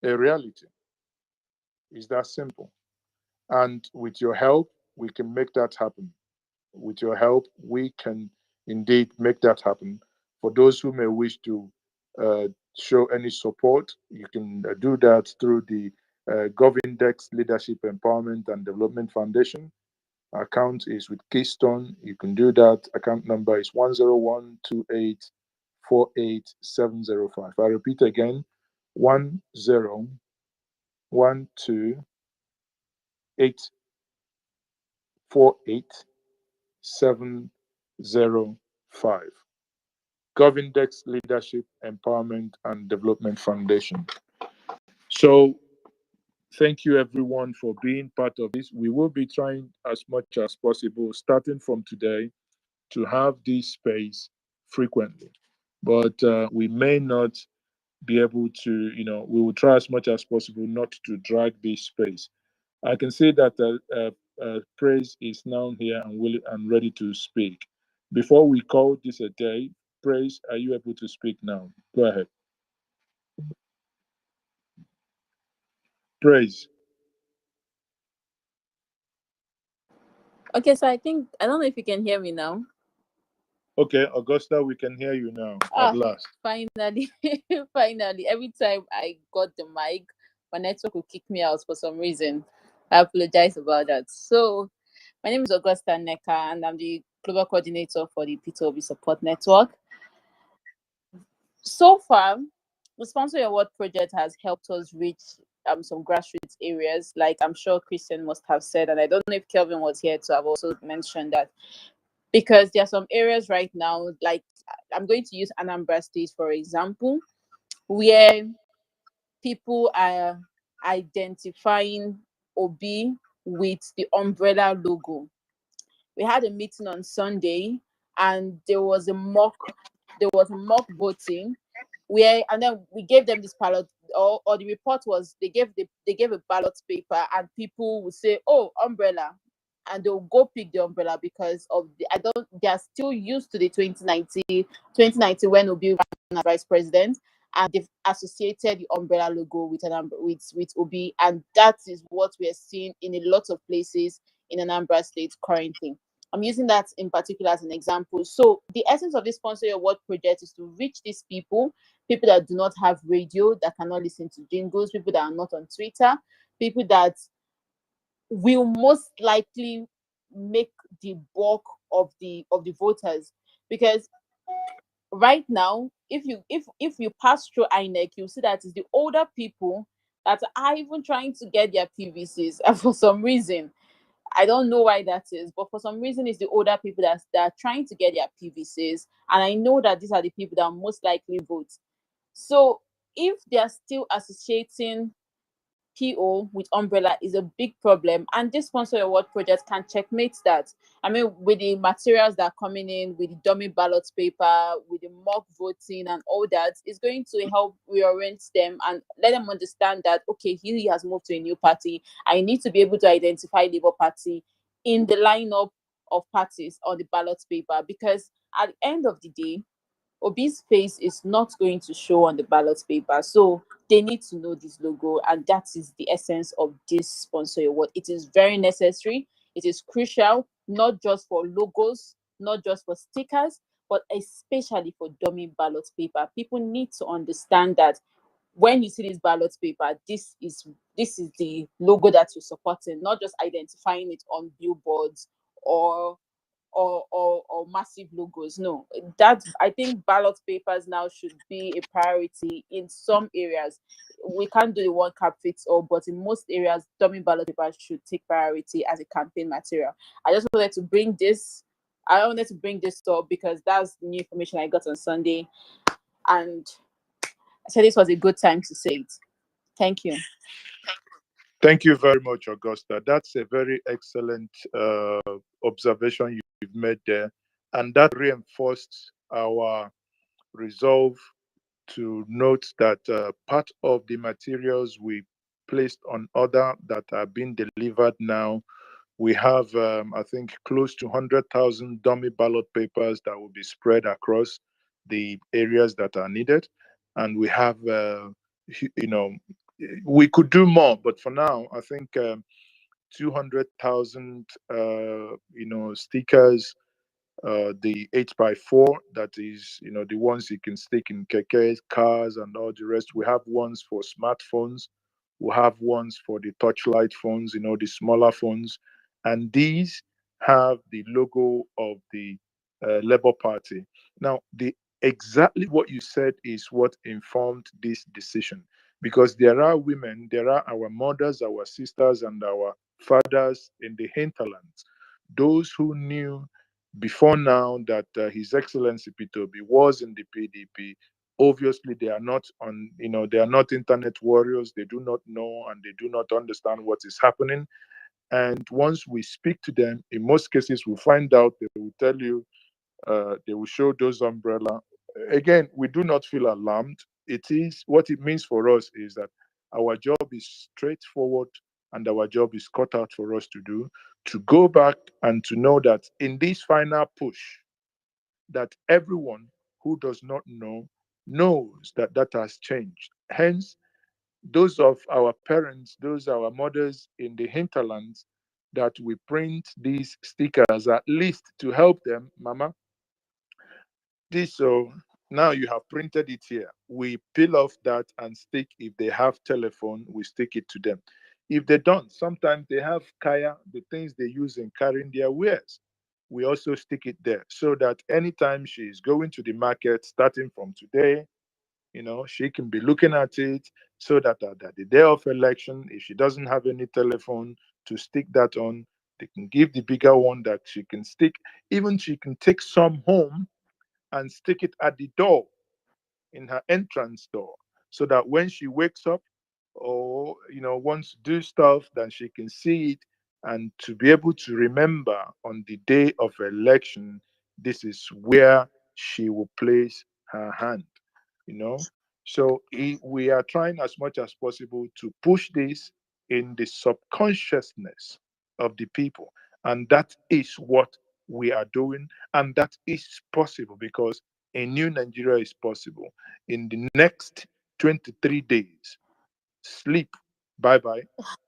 a reality. It's that simple. And with your help, we can make that happen. With your help, we can indeed make that happen. For those who may wish to uh, show any support, you can do that through the Govindex Leadership Empowerment and Development Foundation. Account is with Keystone. You can do that. Account number is 10128488705. I repeat again, 10128488705. Govindex Leadership Empowerment and Development Foundation. So thank you everyone for being part of this. We will be trying as much as possible, starting from today, to have this space frequently. But we may not be able to, we will try as much as possible not to drag this space. I can see that Praise is now here and willing and ready to speak. Before we call this a day, Praise, are you able to speak now? Go ahead. Praise. Okay, so I don't know if you can hear me now. Okay, Augusta, we can hear you now at last. Finally, finally. Every time I got the mic, my network will kick me out for some reason. I apologize about that. So, my name is Augusta Neka, and I'm the global coordinator for the P2B Support Network. So far, the Sponsor Your Award project has helped us reach some grassroots areas, like I'm sure Christian must have said, and I don't know if Kelvin was here to have also mentioned that, because there are some areas right now, like I'm going to use Anambra State for example, where people are identifying Obi with the umbrella logo. We had a meeting on Sunday, and there was a mock voting where, and then we gave them this ballot, or the report was they gave a ballot paper, and people would say, oh, umbrella, and they'll go pick the umbrella because of they are still used to the 2019 when Obi ran as vice president, and they've associated the umbrella logo with with Obi, and that is what we are seeing in a lot of places in Anambra State currently. I'm using that in particular as an example. So the essence of this Sponsor Your Award project is to reach these people that do not have radio, that cannot listen to jingles, people that are not on Twitter, people that will most likely make the bulk of the voters. Because right now, if you pass through INEC, you see that it's the older people that are even trying to get their PVCs, and for some reason, I don't know why that is, but for some reason, it's the older people that are trying to get their PVCs, and I know that these are the people that most likely vote. So if they are still associating PO with umbrella is a big problem, and this Sponsor Your Award project can checkmate that. I mean, with the materials that are coming in, with the dummy ballot paper, with the mock voting and all that, it's going to help reorient them and let them understand that, okay, he has moved to a new party. I need to be able to identify Labour Party in the lineup of parties on the ballot paper, because at the end of the day, Obi's face is not going to show on the ballot paper. So they need to know this logo, and that is the essence of this Sponsor Your Award. It is very necessary. It is crucial, not just for logos, not just for stickers, but especially for dummy ballot paper. People need to understand that when you see this ballot paper, this is the logo that you're supporting, not just identifying it on billboards or massive logos. No, that I think ballot papers now should be a priority in some areas. We can't do the one cap fits all, but in most areas, dummy ballot papers should take priority as a campaign material. I just wanted to bring this. I wanted to bring this up because that's the new information I got on Sunday, and I said this was a good time to say it. Thank you. Thank you very much, Augusta. That's a very excellent observation you've made there. And that reinforced our resolve to note that part of the materials we placed on order that are being delivered now, we have, I think, close to 100,000 dummy ballot papers that will be spread across the areas that are needed. And we have, you know, we could do more, but for now, I think 200,000, stickers, the 8x4, that is, the ones you can stick in kekes, cars, and all the rest. We have ones for smartphones. We have ones for the touchlight phones, the smaller phones. And these have the logo of the Labour Party. Now, exactly what you said is what informed this decision. Because there are women, there are our mothers, our sisters, and our fathers in the hinterlands, those who knew before now that His Excellency Peter Obi was in the PDP. Obviously, they are not they are not internet warriors. They do not know and they do not understand what is happening. And once we speak to them, in most cases, we find out they will tell you, they will show those umbrella. Again, we do not feel alarmed. It is what it means for us is that our job is straightforward and our job is cut out for us to do, to go back and to know that in this final push, that everyone who does not know knows that that has changed. Hence, those of our parents, those our mothers in the hinterlands, that we print these stickers at least to help them, Mama. This so now you have printed it here. We peel off that and stick. If they have telephone, we stick it to them. If they don't, sometimes they have kaya, the things they use in carrying their wares. We also stick it there so that anytime she is going to the market, starting from today, she can be looking at it so that at the day of election, if she doesn't have any telephone to stick that on, they can give the bigger one that she can stick. Even she can take some home and stick it at the door, in her entrance door, so that when she wakes up or wants to do stuff, then she can see it, and to be able to remember on the day of election, this is where she will place her hand. you know so we are trying as much as possible to push this in the subconsciousness of the people, and that is what we are doing, and that is possible because a new Nigeria is possible. In the next 23 days, sleep, bye bye.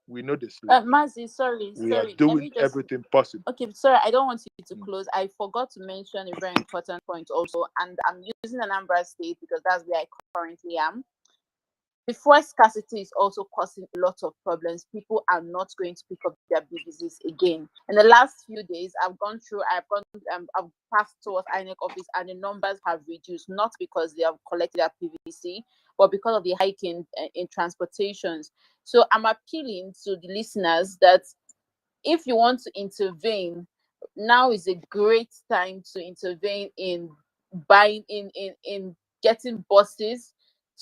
We know the sleep. Mazi, sorry, We are sorry. Let doing me just everything possible. Okay, sorry, I don't want you to close. I forgot to mention a very important point also, and I'm using Anambra State because that's where I currently am. The fuel scarcity is also causing a lot of problems. People are not going to pick up their BVCs again. In the last few days, I've passed towards INEC office, and the numbers have reduced, not because they have collected their PVC, but because of the hike in transportations. So I'm appealing to the listeners that if you want to intervene, now is a great time to intervene in buying in getting buses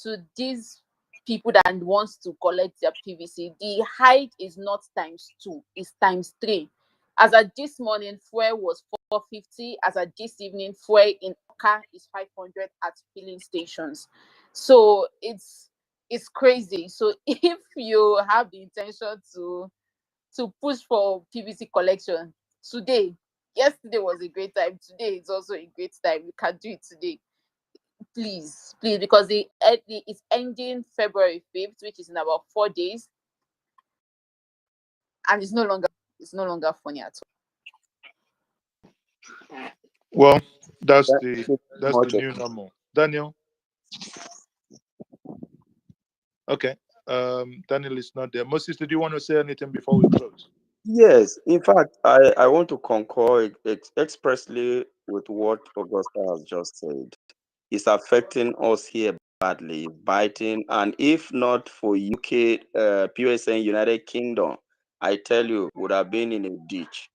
to these people that wants to collect their PVC. The hike is not times 2, it's times 3. As at this morning, fuel was 450. As at this evening, fuel in Oka is 500 at filling stations. So it's crazy. So if you have the intention to push for PVC collection today. Yesterday was a great time. Today is also a great time. We can do it today. Please, please, because it's ending February 5th, which is in about 4 days, and it's no longer funny at all. Well, that's Thank the you that's very the much. new normal. Daniel. Okay. Daniel is not there. Moses, did you want to say anything before we close? Yes, in fact, I want to concur expressly with what Augusta has just said. It's affecting us here badly, biting, and if not for UK, PSN United Kingdom, I tell you, would have been in a ditch.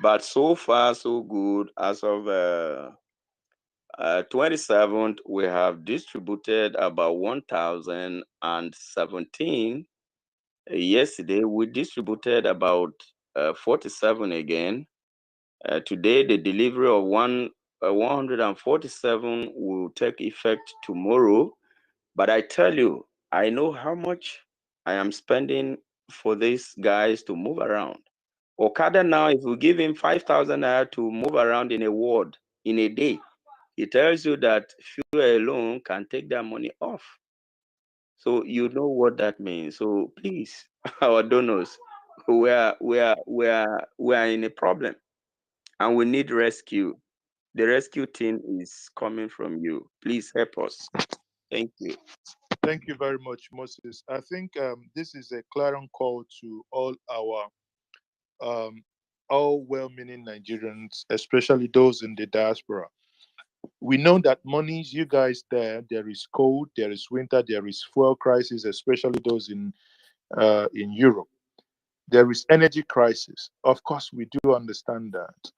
But so far, so good. As of 27th, we have distributed about 1,017. Yesterday, we distributed about 47 again. Today, the delivery of 147 will take effect tomorrow. But I tell you, I know how much I am spending for these guys to move around. Okada now, if you give him 5,000 naira to move around in a ward in a day, he tells you that fuel alone can take that money off. So you know what that means. So please, our donors, we are in a problem, and we need rescue. The rescue team is coming from you. Please help us. Thank you. Thank you very much, Moses. I think this is a clarion call to um, all well-meaning Nigerians, especially those in the diaspora. We know that monies, you guys there is cold, there is winter, there is fuel crisis, especially those in Europe. There is energy crisis. Of course, we do understand that.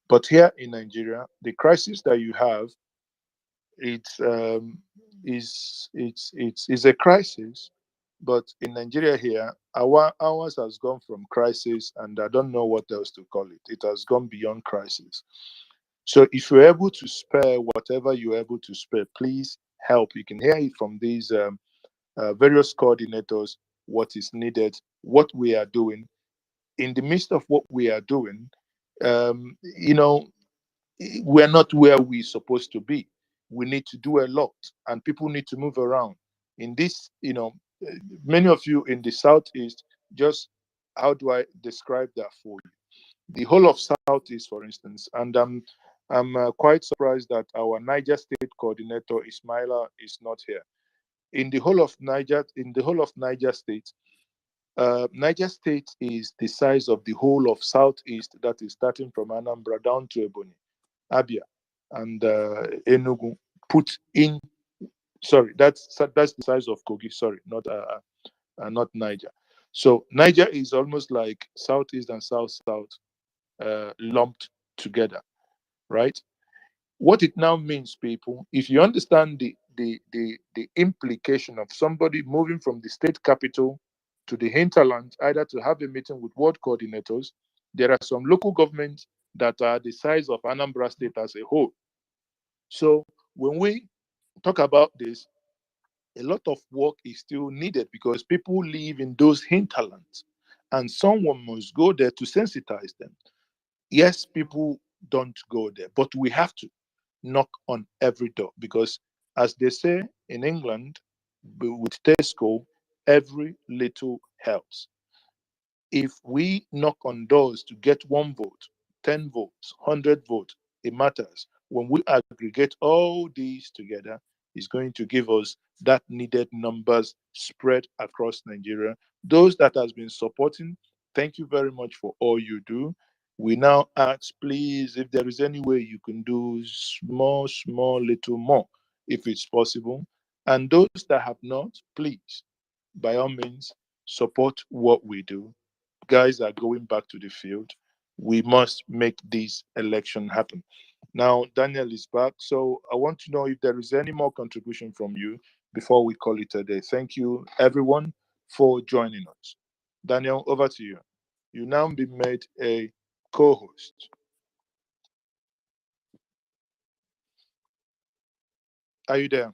But here in Nigeria, the crisis that you have, it's is a crisis. But in Nigeria here, ours has gone from crisis, and I don't know what else to call it. It has gone beyond crisis. So if you're able to spare whatever you're able to spare, please help. You can hear it from these various coordinators what is needed, what we are doing. In the midst of what we are doing, you know, we're not where we're supposed to be. We need to do a lot, and people need to move around. In this, many of you in the southeast, just how do I describe that for you? The whole of southeast, for instance, and I'm quite surprised that our Niger State coordinator Ismaila is not here. In the whole of Niger State, Niger State is the size of the whole of southeast. That is starting from Anambra down to Ebonyi, Abia, and Enugu. Put in, sorry, that's the size of Kogi. Sorry, not Niger. So Niger is almost like southeast and south lumped together, right? What it now means, people, if you understand the implication of somebody moving from the state capital to the hinterland, either to have a meeting with ward coordinators, there are some local governments that are the size of Anambra State as a whole. So when we talk about this, a lot of work is still needed because people live in those hinterlands, and someone must go there to sensitize them. Yes, people don't go there, but we have to knock on every door because, as they say in England, with Tesco, every little helps. If we knock on doors to get 1 vote, 10 votes, 100 votes, it matters. When we aggregate all these together, it's going to give us that needed numbers spread across Nigeria. Those that has been supporting, thank you very much for all you do. We now ask, please, if there is any way you can do small, little more, if it's possible. And those that have not, please, by all means, support what we do. Guys are going back to the field. We must make this election happen. Now, Daniel is back. So I want to know if there is any more contribution from you before we call it a day. Thank you, everyone, for joining us. Daniel, over to you. You now be made a co host. Are you there?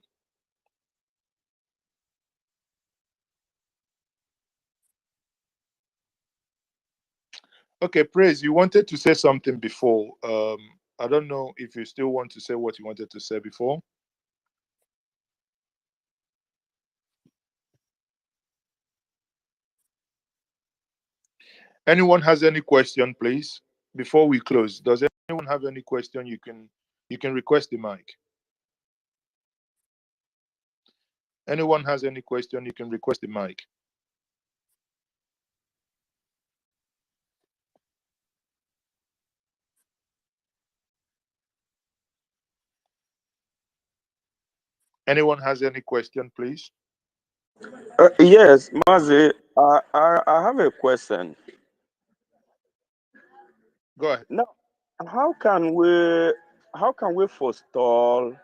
Okay, Praise, you wanted to say something before. I don't know if you still want to say what you wanted to say before. Anyone has any question, please, before we close? Does anyone have any question? You can You can request the mic. Anyone has any question, you can request the mic. Anyone has any question, please? Yes, Mazi, I have a question. Go ahead. Now, how can we forestall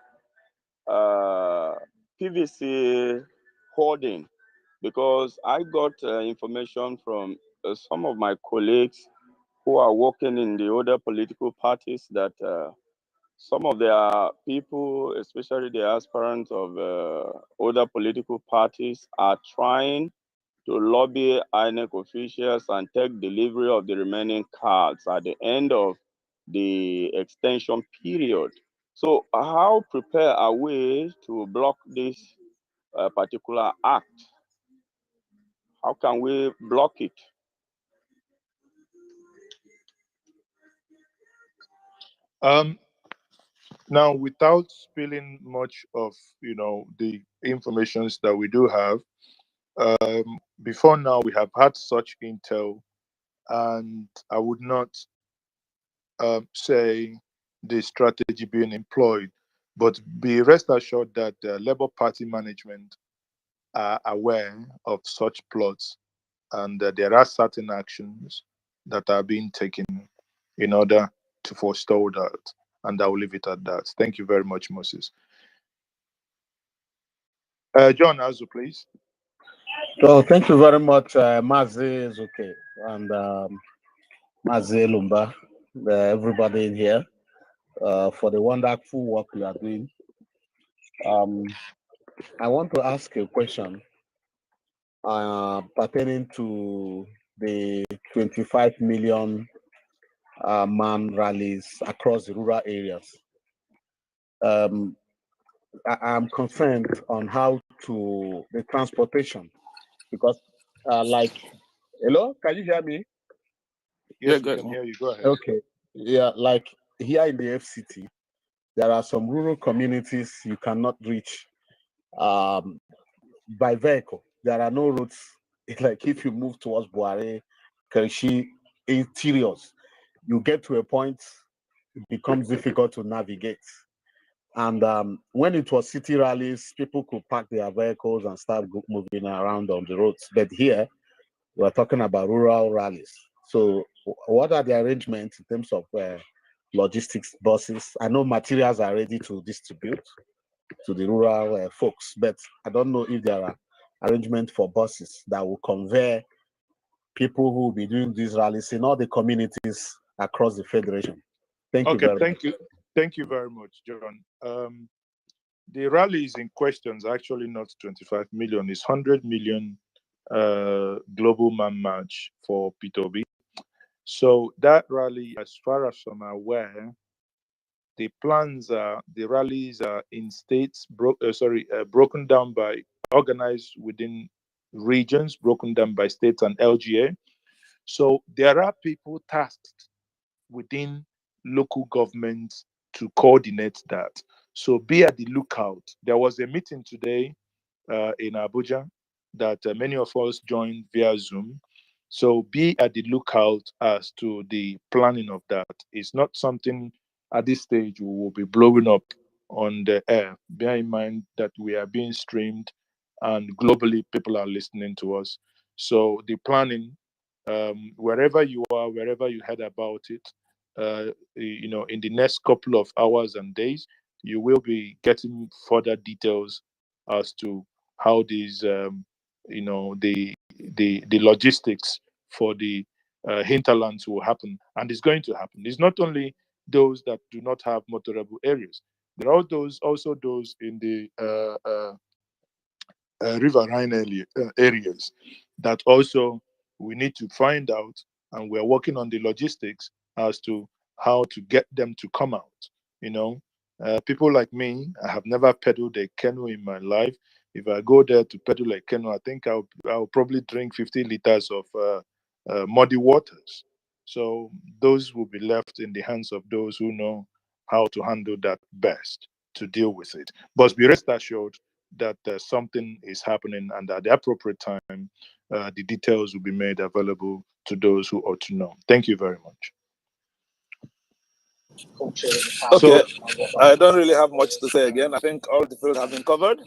PVC hoarding? Because I got information from some of my colleagues who are working in the other political parties that some of their people, especially the aspirants of other political parties, are trying to lobby INEC officials and take delivery of the remaining cards at the end of the extension period. So how prepared are we to block this particular act? How can we block it? Now, without spilling much of the informations that we do have, before now we have had such intel, and I would not say the strategy being employed, but be rest assured that the Labour Party management are aware of such plots, and there are certain actions that are being taken in order to forestall that. And I will leave it at that. Thank you very much, Moses. John Azu, please. So thank you very much, Mazi Zuke and Mazi Lumba, everybody in here, for the wonderful work you are doing. I want to ask a question pertaining to the 25 million man rallies across the rural areas. I'm concerned on how to the transportation, because hello, can you hear me? Yes, we can hear you. Go ahead. Okay. Yeah, like here in the FCT, there are some rural communities you cannot reach by vehicle. There are no roads. Like if you move towards Buare, Kershi, interiors, you get to a point, it becomes difficult to navigate. And when it was city rallies, people could park their vehicles and start moving around on the roads. But here, we're talking about rural rallies. So what are the arrangements in terms of logistics buses? I know materials are ready to distribute to the rural folks, but I don't know if there are arrangements for buses that will convey people who will be doing these rallies in all the communities across the federation. Thank you very much. Thank you very much, John. The rallies in question is actually not 25 million, it's 100 million global man march for P2B. So that rally, as far as I'm aware, the rallies are in states, broken down by, organized within regions, broken down by states and LGA. So there are people tasked within local governments to coordinate that. So be at the lookout. There was a meeting today in Abuja that many of us joined via Zoom. So be at the lookout as to the planning of that. It's not something at this stage we will be blowing up on the air. Bear in mind that we are being streamed and globally people are listening to us. So the planning, wherever you are, wherever you heard about it, in the next couple of hours and days, you will be getting further details as to how these, the logistics for the hinterlands will happen, and it's going to happen. It's not only those that do not have motorable areas. There are also those in the riverine areas that also we need to find out, and we're working on the logistics as to how to get them to come out. People like me, I have never pedaled a canoe in my life. If I go there to pedal a canoe, I think I'll probably drink 50 liters of muddy waters. So those will be left in the hands of those who know how to handle that best to deal with it. But be rest assured that something is happening, and at the appropriate time, the details will be made available to those who ought to know. Thank you very much. Okay, I don't really have much to say again. I think all the field have been covered.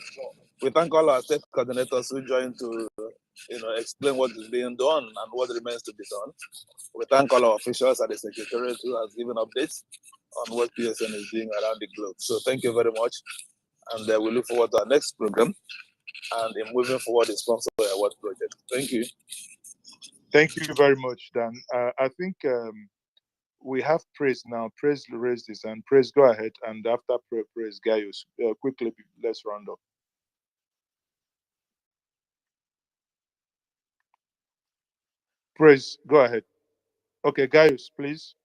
We thank all our state coordinators who joined to, explain what is being done and what remains to be done. We thank all our officials at the Secretariat who has given updates on what PSN is doing around the globe. So thank you very much, and we look forward to our next program and in moving forward the sponsor award project. Thank you. Thank you very much, Dan. I think we have Praise now. Praise raised his hand. Praise, go ahead. And after Praise, Gaius, quickly, let's round up. Praise, go ahead. Okay, Gaius, please.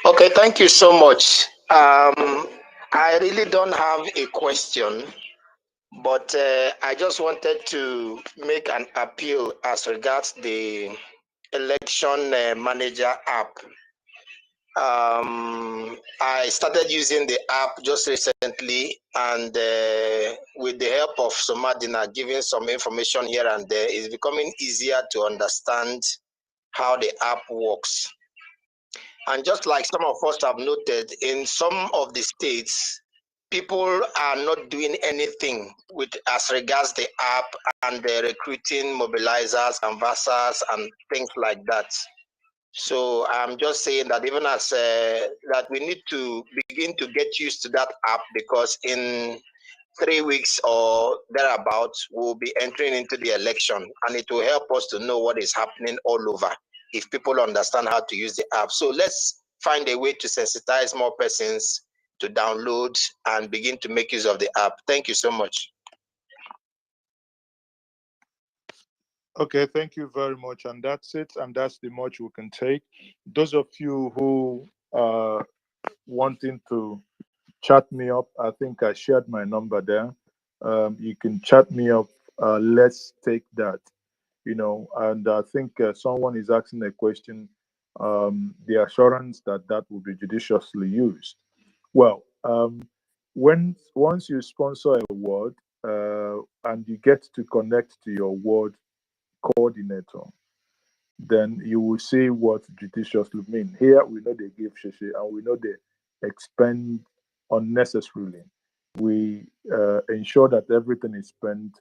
Okay, thank you so much. I really don't have a question, but I just wanted to make an appeal as regards the election manager app. I started using the app just recently, and with the help of Somadina giving some information here and there, it's becoming easier to understand how the app works. And just like some of us have noted, in some of the states, people are not doing anything with as regards the app and the recruiting mobilizers, canvassers, and things like that. So I'm just saying that even as that we need to begin to get used to that app, because in 3 weeks or thereabouts, we'll be entering into the election, and it will help us to know what is happening all over if people understand how to use the app. So let's find a way to sensitize more persons to download and begin to make use of the app. Thank you so much. Okay, thank you very much. And that's it. And that's the much we can take. Those of you who are wanting to chat me up, I think I shared my number there. You can chat me up. Let's take that. And I think someone is asking a question, the assurance that that will be judiciously used. Well, once you sponsor a ward and you get to connect to your ward coordinator, then you will see what judiciously mean. Here we know they give shishi and we know they expend unnecessarily. We ensure that everything is spent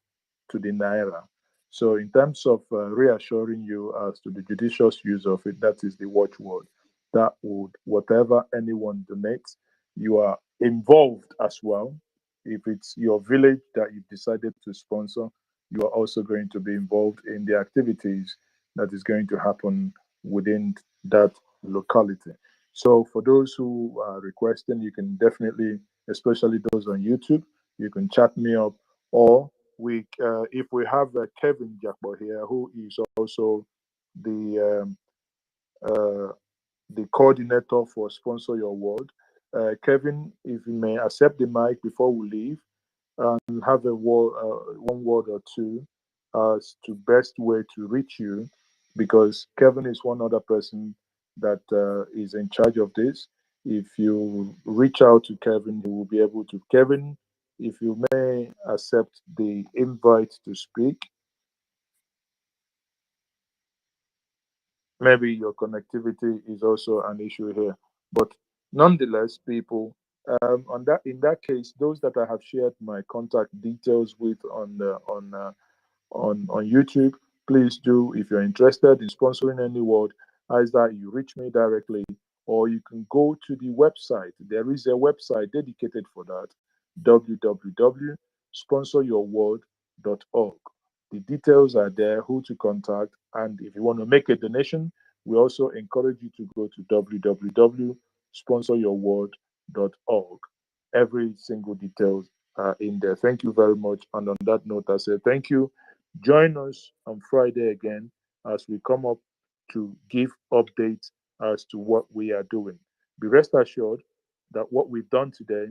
to the naira. So in terms of reassuring you as to the judicious use of it, that is the watchword. That would, whatever anyone donates, you are involved as well. If it's your village that you've decided to sponsor, you are also going to be involved in the activities that is going to happen within that locality. So for those who are requesting, you can definitely, especially those on YouTube, you can chat me up, or if we have Kevin Jakbo here, who is also the coordinator for Sponsor Your World. Kevin, if you may accept the mic before we leave, and have a word, one word or two as to best way to reach you, because Kevin is one other person that is in charge of this. If you reach out to Kevin, he will be able to. Kevin, if you may accept the invite to speak. Maybe your connectivity is also an issue here, but nonetheless, people, in that case, those that I have shared my contact details with on YouTube, please do. If you're interested in sponsoring any word, either you reach me directly or you can go to the website. There is a website dedicated for that, www.sponsoryourword.org. The details are there, who to contact, and if you want to make a donation, we also encourage you to go to www.sponsoryourword.org. Every single details are in there. Thank you very much. And on that note, I say thank you. Join us on Friday again as we come up to give updates as to what we are doing. Be rest assured that what we've done today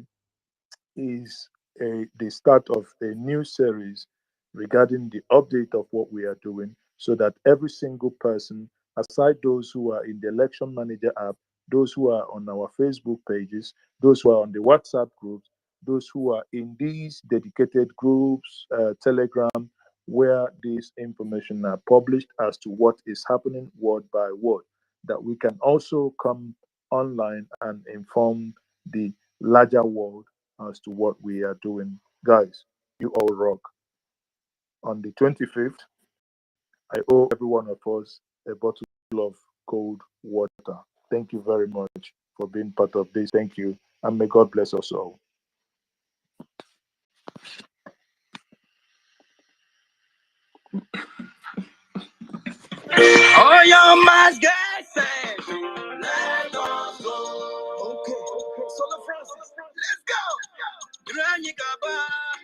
is the start of a new series regarding the update of what we are doing, so that every single person, aside those who are in the election manager app, those who are on our Facebook pages, those who are on the WhatsApp groups, those who are in these dedicated groups, Telegram, where this information are published as to what is happening word by word, that we can also come online and inform the larger world as to what we are doing. Guys, you all rock. On the 25th, I owe every one of us a bottle of cold water. Thank you very much for being part of this. Thank you. And may God bless us all. Oh, you must get set. Let us go. Okay. Solo Francis, let's go. Rani Gaba,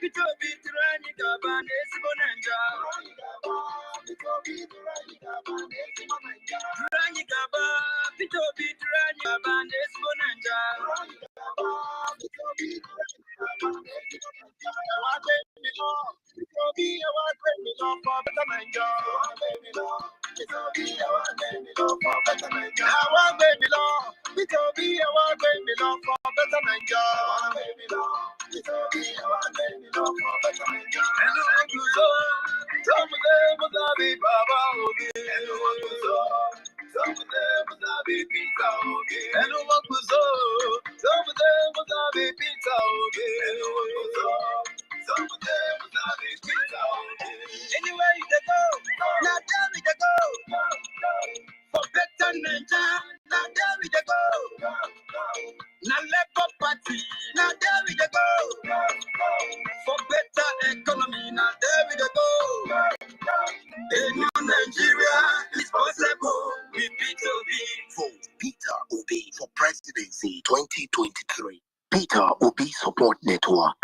Pitobi, Rani Gaba, Nesibonanja. Rani Gaba, Pitobi, Rani Gaba, Nesibonanja. Anywhere you go, now tell me to go. For better Naija, now there we dey go. Now Labour Party, now there we dey go. For better economy, now there we dey go. A new Nigeria is possible with P2B. Vote Peter Obi for presidency 2023. Peter Obi Support Network.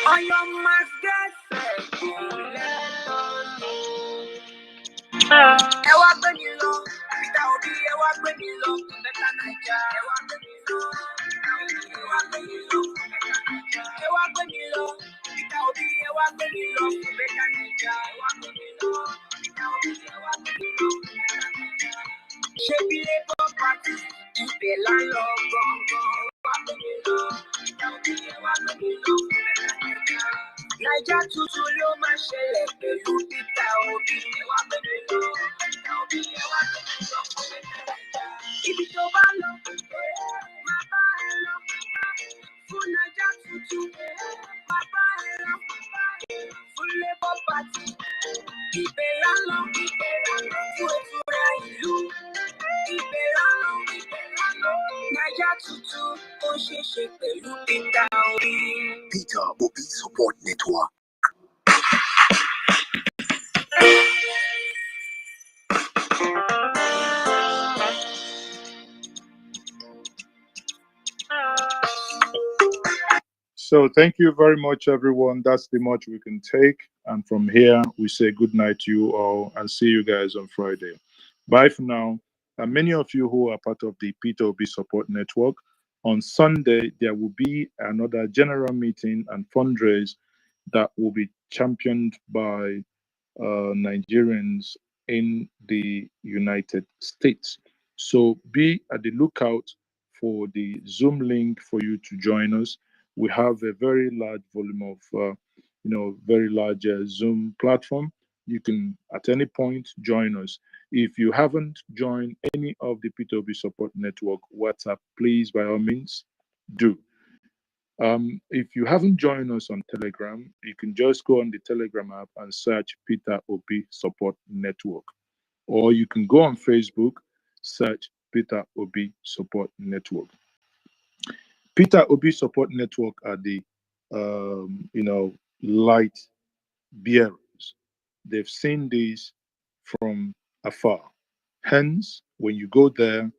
On your must get set. Ewa gbé mi lọ, Peter Obi, ewa gbé mi lọ, better Naija. Ewa gbé mi lọ, ewa gbé mi lọ, ewa gbé mi lọ, Peter Obi, ewa gbé mi lọ, better Naija. Ewa gbé mi lọ, Peter Obi, ewa gbé mi lọ, better Naija. Ṣebí Labour Party, ibẹ̀ là ń lọ gangan. Ewa gbé mi lọ, Peter Obi, ewa gbé mi lọ, better Naija. Naija tuntun ló máa ṣẹlẹ̀ pẹ̀lú Peter Obi. Ewa gbé mi lọ, Peter Obi, ewa gbé mi lọ, better Naija. Ibi tó bá lọ, máa bá ẹ lọ. Fún Naija tuntun, máa bá ẹ lọ. Fún Labour Party, ibẹ̀ là ń lọ. Fún ìtura ìlú, ibẹ̀ là ń lọ. Naija tuntun, ó ṣeé ṣe pẹ̀lú Peter Obi. Peter Obi Support Network. So thank you very much, everyone. That's the much we can take. And from here, we say good night to you all and see you guys on Friday. Bye for now. And many of you who are part of the P2B Support Network, on Sunday, there will be another general meeting and fundraise that will be championed by Nigerians in the United States. So be at the lookout for the Zoom link for you to join us. We have a very large volume of, very large Zoom platform. You can at any point join us. If you haven't joined any of the P2B Support Network WhatsApp, please, by all means, do. If you haven't joined us on Telegram, you can just go on the Telegram app and search Peter Obi Support Network. Or you can go on Facebook, search Peter Obi Support Network. Peter Obi Support Network are the, light bearers. They've seen this from afar. Hence, when you go there,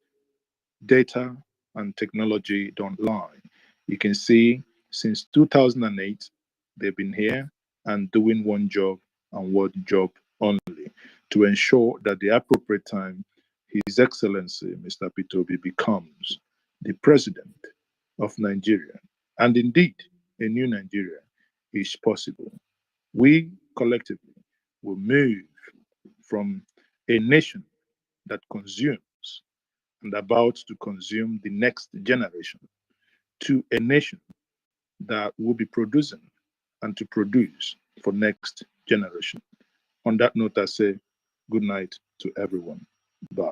data and technology don't lie. You can see since 2008, they've been here and doing one job and one job only, to ensure that the appropriate time, His Excellency, Mr. Pitobi, becomes the president of Nigeria. And indeed, a new Nigeria is possible. We collectively will move from a nation that consumes and about to consume the next generation, to a nation that will be producing and to produce for next generation. On that note, I say good night to everyone. Bye.